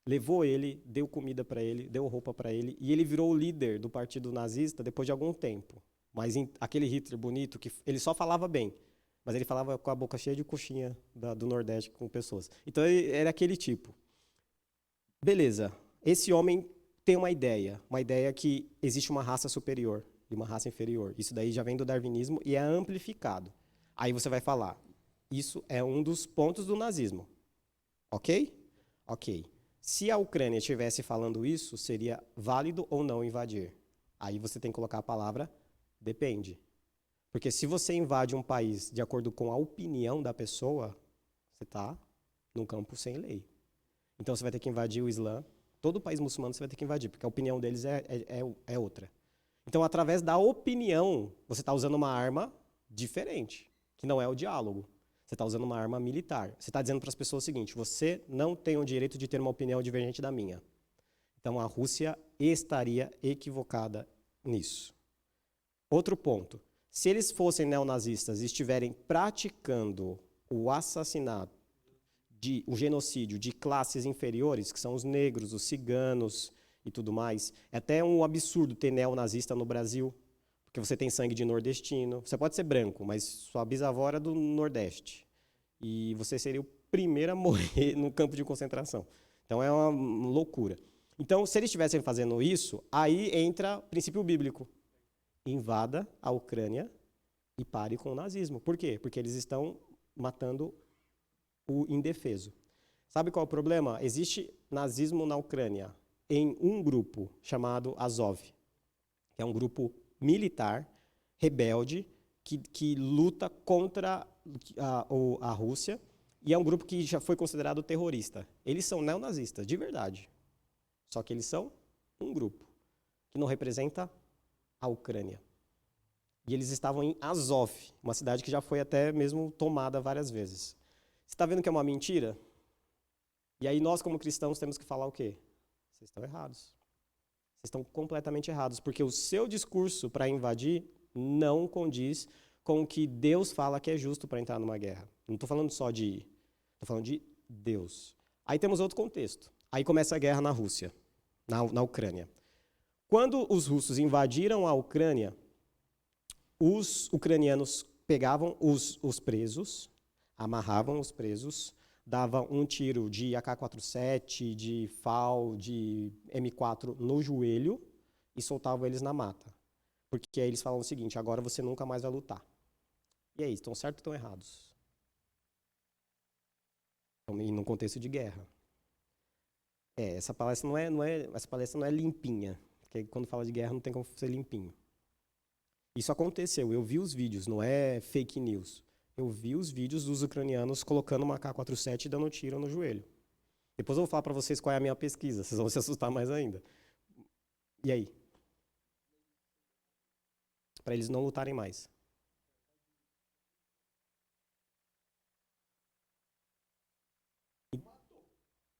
Levou ele, deu comida para ele, deu roupa para ele, e ele virou o líder do partido nazista depois de algum tempo. Mas aquele Hitler bonito, que ele só falava bem, mas ele falava com a boca cheia de coxinha do Nordeste com pessoas. Então ele era aquele tipo. Beleza, esse homem tem uma ideia que existe uma raça superior e uma raça inferior. Isso daí já vem do darwinismo e é amplificado. Aí você vai falar, isso é um dos pontos do nazismo. Ok? Ok. Se a Ucrânia estivesse falando isso, seria válido ou não invadir? Aí você tem que colocar a palavra depende. Porque se você invade um país de acordo com a opinião da pessoa, você está num campo sem lei. Então você vai ter que invadir o Islã. Todo país muçulmano você vai ter que invadir, porque a opinião deles é outra. Então, através da opinião, você está usando uma arma diferente, que não é o diálogo. Você está usando uma arma militar. Você está dizendo para as pessoas o seguinte, você não tem o direito de ter uma opinião divergente da minha. Então, a Rússia estaria equivocada nisso. Outro ponto. Se eles fossem neonazistas e estiverem praticando o assassinato, o genocídio de classes inferiores, que são os negros, os ciganos e tudo mais, é até um absurdo ter neonazista no Brasil, porque você tem sangue de nordestino. Você pode ser branco, mas sua bisavó era do Nordeste. E você seria o primeiro a morrer no campo de concentração. Então é uma loucura. Então, se eles estivessem fazendo isso, aí entra o princípio bíblico. Invada a Ucrânia e pare com o nazismo. Por quê? Porque eles estão matando o indefeso. Sabe qual é o problema? Existe nazismo na Ucrânia em um grupo chamado Azov, que é um grupo militar, rebelde, que luta contra a Rússia, e é um grupo que já foi considerado terrorista. Eles são neonazistas, de verdade. Só que eles são um grupo que não representa a Ucrânia. E eles estavam em Azov, uma cidade que já foi até mesmo tomada várias vezes. Você está vendo que é uma mentira? E aí nós, como cristãos, temos que falar o quê? Vocês estão errados. Vocês estão completamente errados, porque o seu discurso para invadir não condiz com o que Deus fala que é justo para entrar numa guerra. Não estou falando só de ir, estou falando de Deus. Aí temos outro contexto. Aí começa a guerra na Rússia, na Ucrânia. Quando os russos invadiram a Ucrânia, os ucranianos pegavam os presos, amarravam os presos, davam um tiro de AK-47, de FAL, de M4 no joelho e soltavam eles na mata. Porque aí eles falam o seguinte, agora você nunca mais vai lutar. E aí, estão certos ou estão errados? E num contexto de guerra. Essa palestra não é limpinha. Porque quando fala de guerra não tem como ser limpinho. Isso aconteceu, eu vi os vídeos, não é fake news. Eu vi os vídeos dos ucranianos colocando uma AK-47 e dando tiro no joelho. Depois eu vou falar para vocês qual é a minha pesquisa, vocês vão se assustar mais ainda. E aí? Para eles não lutarem mais.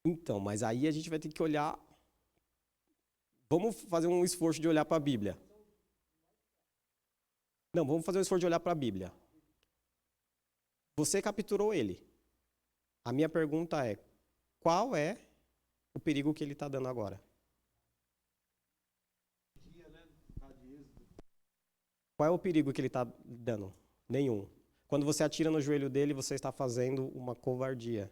Então, mas aí a gente vai ter que olhar. Vamos fazer um esforço de olhar para a Bíblia. Não, vamos fazer um esforço de olhar para a Bíblia. Você capturou ele. A minha pergunta é: qual é o perigo que ele está dando agora? Qual é o perigo que ele está dando? Nenhum. Quando você atira no joelho dele, você está fazendo uma covardia.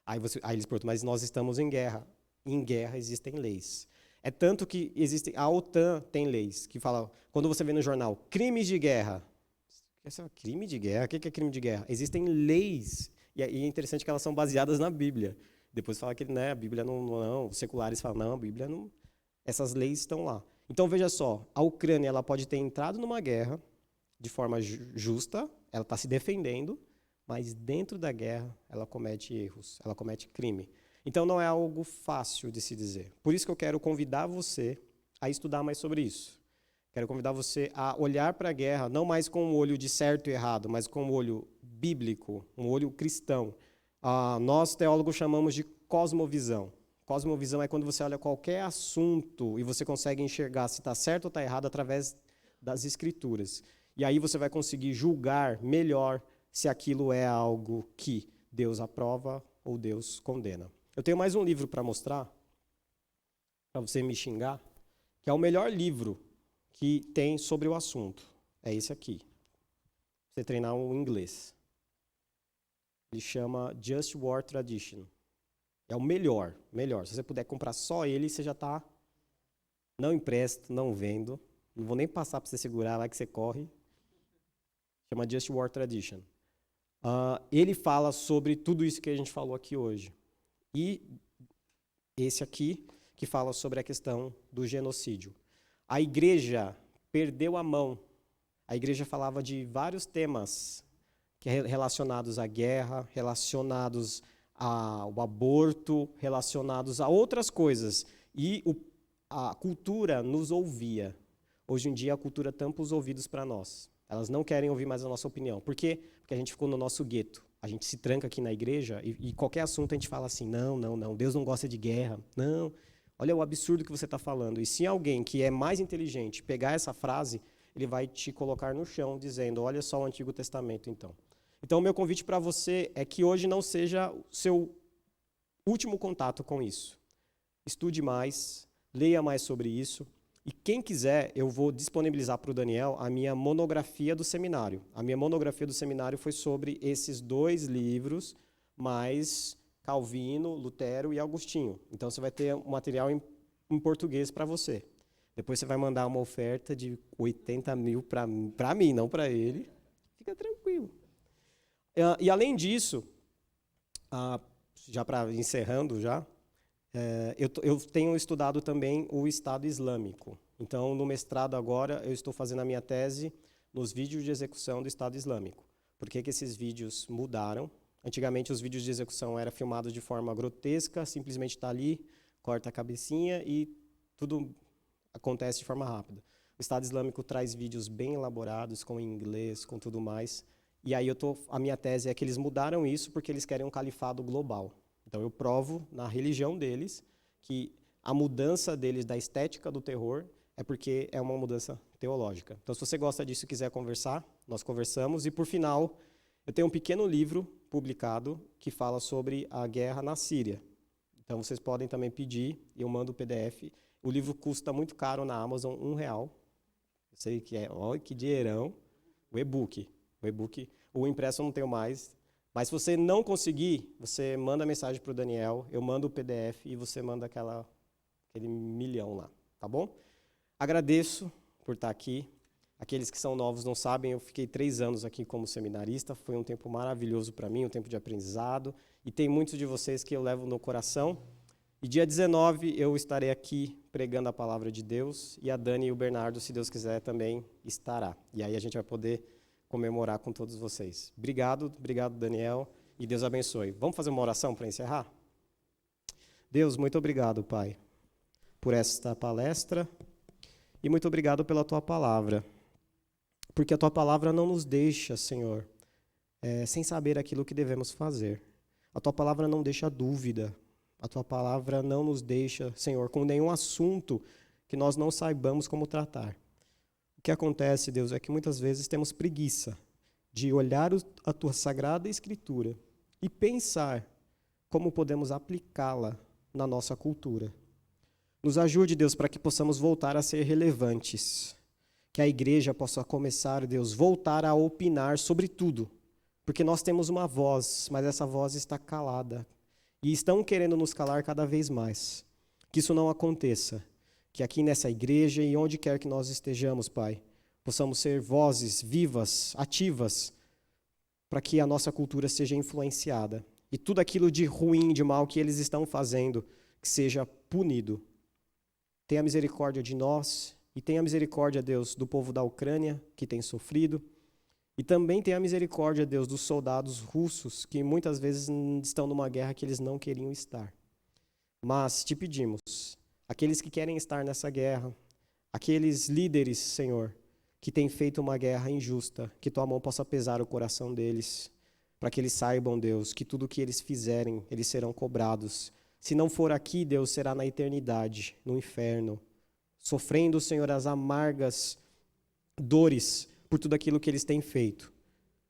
Aí eles perguntam, mas nós estamos em guerra. Em guerra existem leis. É tanto que a OTAN tem leis que falam, quando você vê no jornal, crimes de guerra. Crime de guerra? O que é crime de guerra? Existem leis. E é interessante que elas são baseadas na Bíblia. Depois fala que a Bíblia não, os seculares falam, não, a Bíblia não. Essas leis estão lá. Então, veja só, a Ucrânia ela pode ter entrado numa guerra de forma justa, ela está se defendendo, mas dentro da guerra ela comete erros, ela comete crime. Então, não é algo fácil de se dizer. Por isso que eu quero convidar você a estudar mais sobre isso. Quero convidar você a olhar para a guerra, não mais com o olho de certo e errado, mas com o olho bíblico, um olho cristão. Nós, teólogos, chamamos de cosmovisão. Cosmovisão é quando você olha qualquer assunto e você consegue enxergar se está certo ou está errado através das escrituras. E aí você vai conseguir julgar melhor se aquilo é algo que Deus aprova ou Deus condena. Eu tenho mais um livro para mostrar, para você me xingar, que é o melhor livro que tem sobre o assunto. É esse aqui. Você treinar o inglês. Ele chama Just War Tradition. É o melhor. Se você puder comprar só ele, você já está... Não empresto, não vendo. Não vou nem passar para você segurar lá que você corre. Chama Just War Tradition. Ele fala sobre tudo isso que a gente falou aqui hoje. E esse aqui, que fala sobre a questão do genocídio. A igreja perdeu a mão. A igreja falava de vários temas relacionados à guerra, relacionados ao aborto, relacionados a outras coisas. E a cultura nos ouvia. Hoje em dia, a cultura tampa os ouvidos para nós. Elas não querem ouvir mais a nossa opinião. Por quê? Porque a gente ficou no nosso gueto. A gente se tranca aqui na igreja e qualquer assunto a gente fala assim, não, Deus não gosta de guerra. Não, olha o absurdo que você está falando. E se alguém que é mais inteligente pegar essa frase, ele vai te colocar no chão dizendo, olha só o Antigo Testamento então. Então, o meu convite para você é que hoje não seja o seu último contato com isso. Estude mais, leia mais sobre isso. E quem quiser, eu vou disponibilizar para o Daniel a minha monografia do seminário. A minha monografia do seminário foi sobre esses dois livros, mais Calvino, Lutero e Agostinho. Então, você vai ter um material em português para você. Depois você vai mandar uma oferta de 80 mil para mim, não para ele. Fica tranquilo. E além disso, já para encerrando já, eu tenho estudado também o Estado Islâmico. Então, no mestrado agora, eu estou fazendo a minha tese nos vídeos de execução do Estado Islâmico. Por que esses vídeos mudaram? Antigamente, os vídeos de execução eram filmados de forma grotesca, simplesmente está ali, corta a cabecinha e tudo acontece de forma rápida. O Estado Islâmico traz vídeos bem elaborados, com inglês, com tudo mais. E aí a minha tese é que eles mudaram isso porque eles querem um califado global. Então eu provo na religião deles que a mudança deles da estética do terror é porque é uma mudança teológica. Então se você gosta disso e quiser conversar, nós conversamos. E por final, eu tenho um pequeno livro publicado que fala sobre a guerra na Síria. Então vocês podem também pedir e eu mando o PDF. O livro custa muito caro na Amazon, R$1. Eu sei que olha que dinheirão. O e-book. O impresso eu não tenho mais. Mas se você não conseguir, você manda mensagem para o Daniel, eu mando o PDF e você manda aquele milhão lá, tá bom? Agradeço por estar aqui. Aqueles que são novos não sabem, eu fiquei 3 anos aqui como seminarista, foi um tempo maravilhoso para mim, um tempo de aprendizado, e tem muitos de vocês que eu levo no coração, E dia 19 eu estarei aqui pregando a palavra de Deus, e a Dani e o Bernardo, se Deus quiser, também estará. E aí a gente vai poder comemorar com todos vocês. Obrigado Daniel, e Deus abençoe. Vamos fazer uma oração para encerrar? Deus, muito obrigado, Pai, por esta palestra, e muito obrigado pela Tua palavra, porque a Tua palavra não nos deixa, Senhor, sem saber aquilo que devemos fazer. A Tua palavra não deixa dúvida. A Tua palavra não nos deixa, Senhor, com nenhum assunto que nós não saibamos como tratar. O que acontece, Deus, é que muitas vezes temos preguiça de olhar a Tua Sagrada Escritura e pensar como podemos aplicá-la na nossa cultura. Nos ajude, Deus, para que possamos voltar a ser relevantes. Que a igreja possa começar, Deus, voltar a opinar sobre tudo. Porque nós temos uma voz, mas essa voz está calada. E estão querendo nos calar cada vez mais. Que isso não aconteça. Que aqui nessa igreja e onde quer que nós estejamos, Pai, possamos ser vozes vivas, ativas, para que a nossa cultura seja influenciada. E tudo aquilo de ruim, de mal que eles estão fazendo, que seja punido. Tenha misericórdia de nós e tenha misericórdia, Deus, do povo da Ucrânia, que tem sofrido. E também tenha misericórdia, Deus, dos soldados russos, que muitas vezes estão numa guerra que eles não queriam estar. Mas te pedimos, aqueles que querem estar nessa guerra, aqueles líderes, Senhor, que têm feito uma guerra injusta, que Tua mão possa pesar o coração deles, para que eles saibam, Deus, que tudo o que eles fizerem, eles serão cobrados. Se não for aqui, Deus, será na eternidade, no inferno, sofrendo, Senhor, as amargas dores por tudo aquilo que eles têm feito.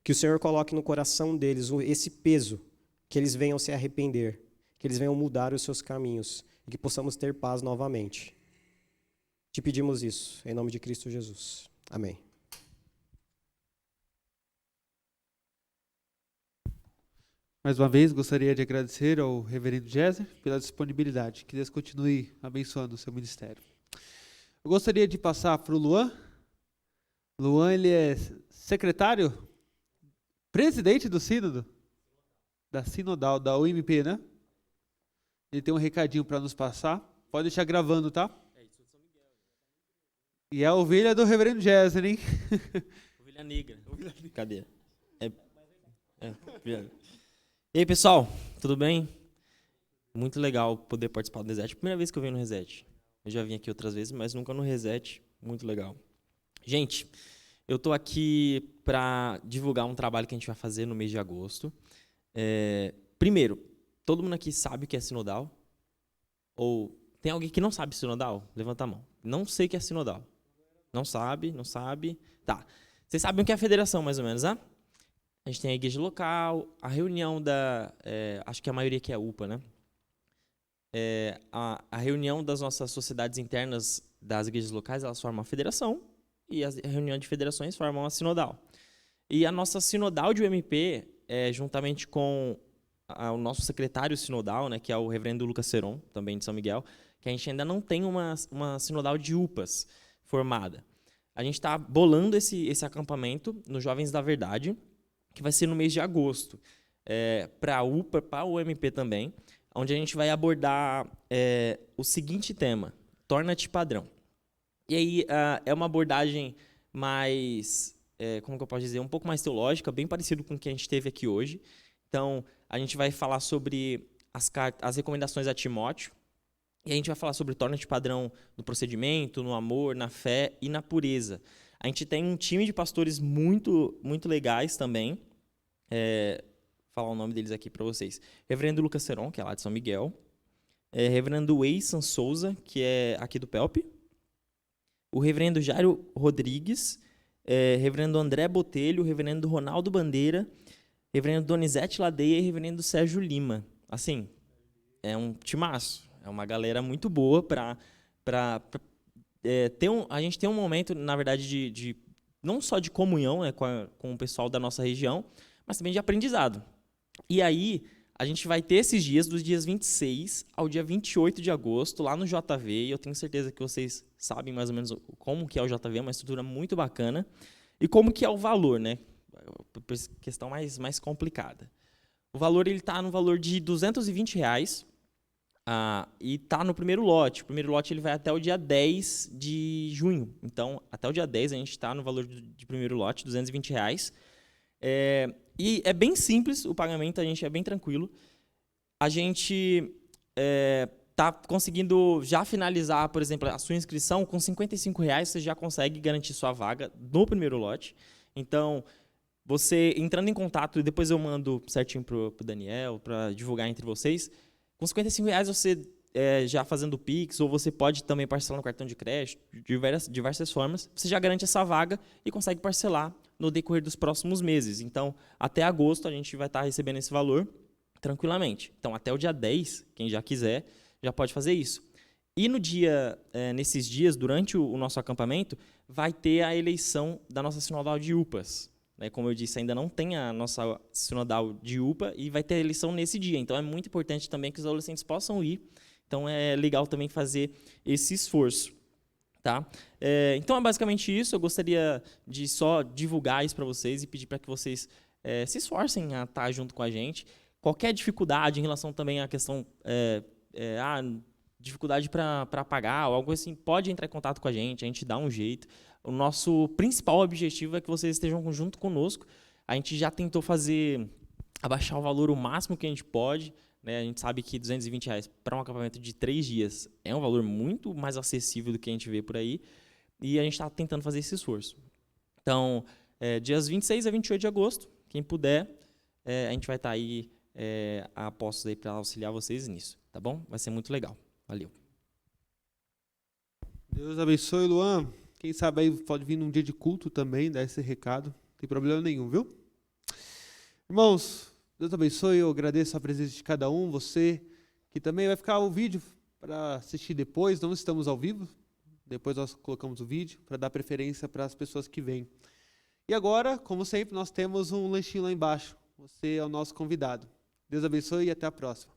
Que o Senhor coloque no coração deles esse peso, que eles venham se arrepender, que eles venham mudar os seus caminhos e que possamos ter paz novamente. Te pedimos isso, em nome de Cristo Jesus. Amém. Mais uma vez, gostaria de agradecer ao reverendo Jéssica pela disponibilidade. Que Deus continue abençoando o seu ministério. Eu gostaria de passar para o Luan. Luan, ele é secretário, presidente do sínodo, da sinodal, da UMP, né? Ele tem um recadinho para nos passar. Pode deixar gravando, tá? E é a ovelha do reverendo Jéssica, hein? Ovelha negra. Cadê? E aí, pessoal, tudo bem? Muito legal poder participar do Reset. Primeira vez que eu venho no Reset. Eu já vim aqui outras vezes, mas nunca no Reset. Muito legal. Gente, eu estou aqui para divulgar um trabalho que a gente vai fazer no mês de agosto. Primeiro, todo mundo aqui sabe o que é sinodal? Ou tem alguém que não sabe sinodal? Levanta a mão. Não sei o que é sinodal. Não sabe, não sabe. Tá. Vocês sabem o que é a federação, mais ou menos, né? A gente tem a igreja local, a reunião da... acho que a maioria aqui é UPA, né? A reunião das nossas sociedades internas das igrejas locais, elas formam uma federação, e a reunião de federações formam uma sinodal. E a nossa sinodal de UMP, juntamente com o nosso secretário sinodal, né, que é o reverendo Lucas Seron, também de São Miguel, que a gente ainda não tem uma sinodal de UPAs formada. A gente está bolando esse acampamento nos Jovens da Verdade, que vai ser no mês de agosto, para a UPA, para o UMP também, onde a gente vai abordar o seguinte tema: torna-te padrão. E aí é uma abordagem mais, como que eu posso dizer, um pouco mais teológica, bem parecido com o que a gente teve aqui hoje. Então, a gente vai falar sobre as recomendações a Timóteo, e a gente vai falar sobre torna-te padrão no procedimento, no amor, na fé e na pureza. A gente tem um time de pastores muito, muito legais também. Vou falar o nome deles aqui para vocês. Reverendo Lucas Seron, que é lá de São Miguel. Reverendo Weisan Souza, que é aqui do Pelpe. O reverendo Jairo Rodrigues. Reverendo André Botelho. Reverendo Ronaldo Bandeira. Reverendo Donizete Ladeia e reverendo Sérgio Lima. Assim, é um timaço. É uma galera muito boa para a gente tem um momento, na verdade, de não só de comunhão, né, com o pessoal da nossa região, mas também de aprendizado. E aí, a gente vai ter esses dias, dos dias 26 ao dia 28 de agosto, lá no JV, e eu tenho certeza que vocês sabem mais ou menos como que é o JV, é uma estrutura muito bacana, e como que é o valor, né? Questão mais complicada. O valor está no valor de R$220, E tá no primeiro lote. O primeiro lote ele vai até o dia 10 de junho. Então, até o dia 10 a gente está no valor de primeiro lote, R$220. E é bem simples o pagamento, a gente é bem tranquilo. A gente está conseguindo já finalizar, por exemplo, a sua inscrição com R$55, você já consegue garantir sua vaga no primeiro lote. Então, você entrando em contato, e depois eu mando certinho para o Daniel, para divulgar entre vocês, com R$55 você já fazendo o Pix, ou você pode também parcelar no cartão de crédito, de diversas formas, você já garante essa vaga e consegue parcelar no decorrer dos próximos meses. Então, até agosto a gente vai estar recebendo esse valor tranquilamente. Então, até o dia 10, quem já quiser, já pode fazer isso. E nesses dias, durante o nosso acampamento, vai ter a eleição da nossa sinodal de UPAs. Como eu disse, ainda não tem a nossa sinodal de UPA e vai ter a eleição nesse dia. Então, é muito importante também que os adolescentes possam ir. Então, é legal também fazer esse esforço. Tá? Então, é basicamente isso. Eu gostaria de só divulgar isso para vocês e pedir para que vocês se esforcem a estar junto com a gente. Qualquer dificuldade em relação também à questão, dificuldade para pagar ou algo assim, pode entrar em contato com a gente dá um jeito. O nosso principal objetivo é que vocês estejam junto conosco. A gente já tentou abaixar o valor o máximo que a gente pode. Né? A gente sabe que R$220 para um acampamento de 3 dias é um valor muito mais acessível do que a gente vê por aí. E a gente está tentando fazer esse esforço. Então, dias 26 a 28 de agosto, quem puder, a gente vai estar aí a postos aí para auxiliar vocês nisso. Tá bom? Vai ser muito legal. Valeu. Deus abençoe, Luan. Quem sabe aí pode vir num dia de culto também, dar esse recado. Não tem problema nenhum, viu? Irmãos, Deus abençoe. Eu agradeço a presença de cada um. Você que também vai ficar o vídeo para assistir depois. Não estamos ao vivo. Depois nós colocamos o vídeo para dar preferência para as pessoas que vêm. E agora, como sempre, nós temos um lanchinho lá embaixo. Você é o nosso convidado. Deus abençoe e até a próxima.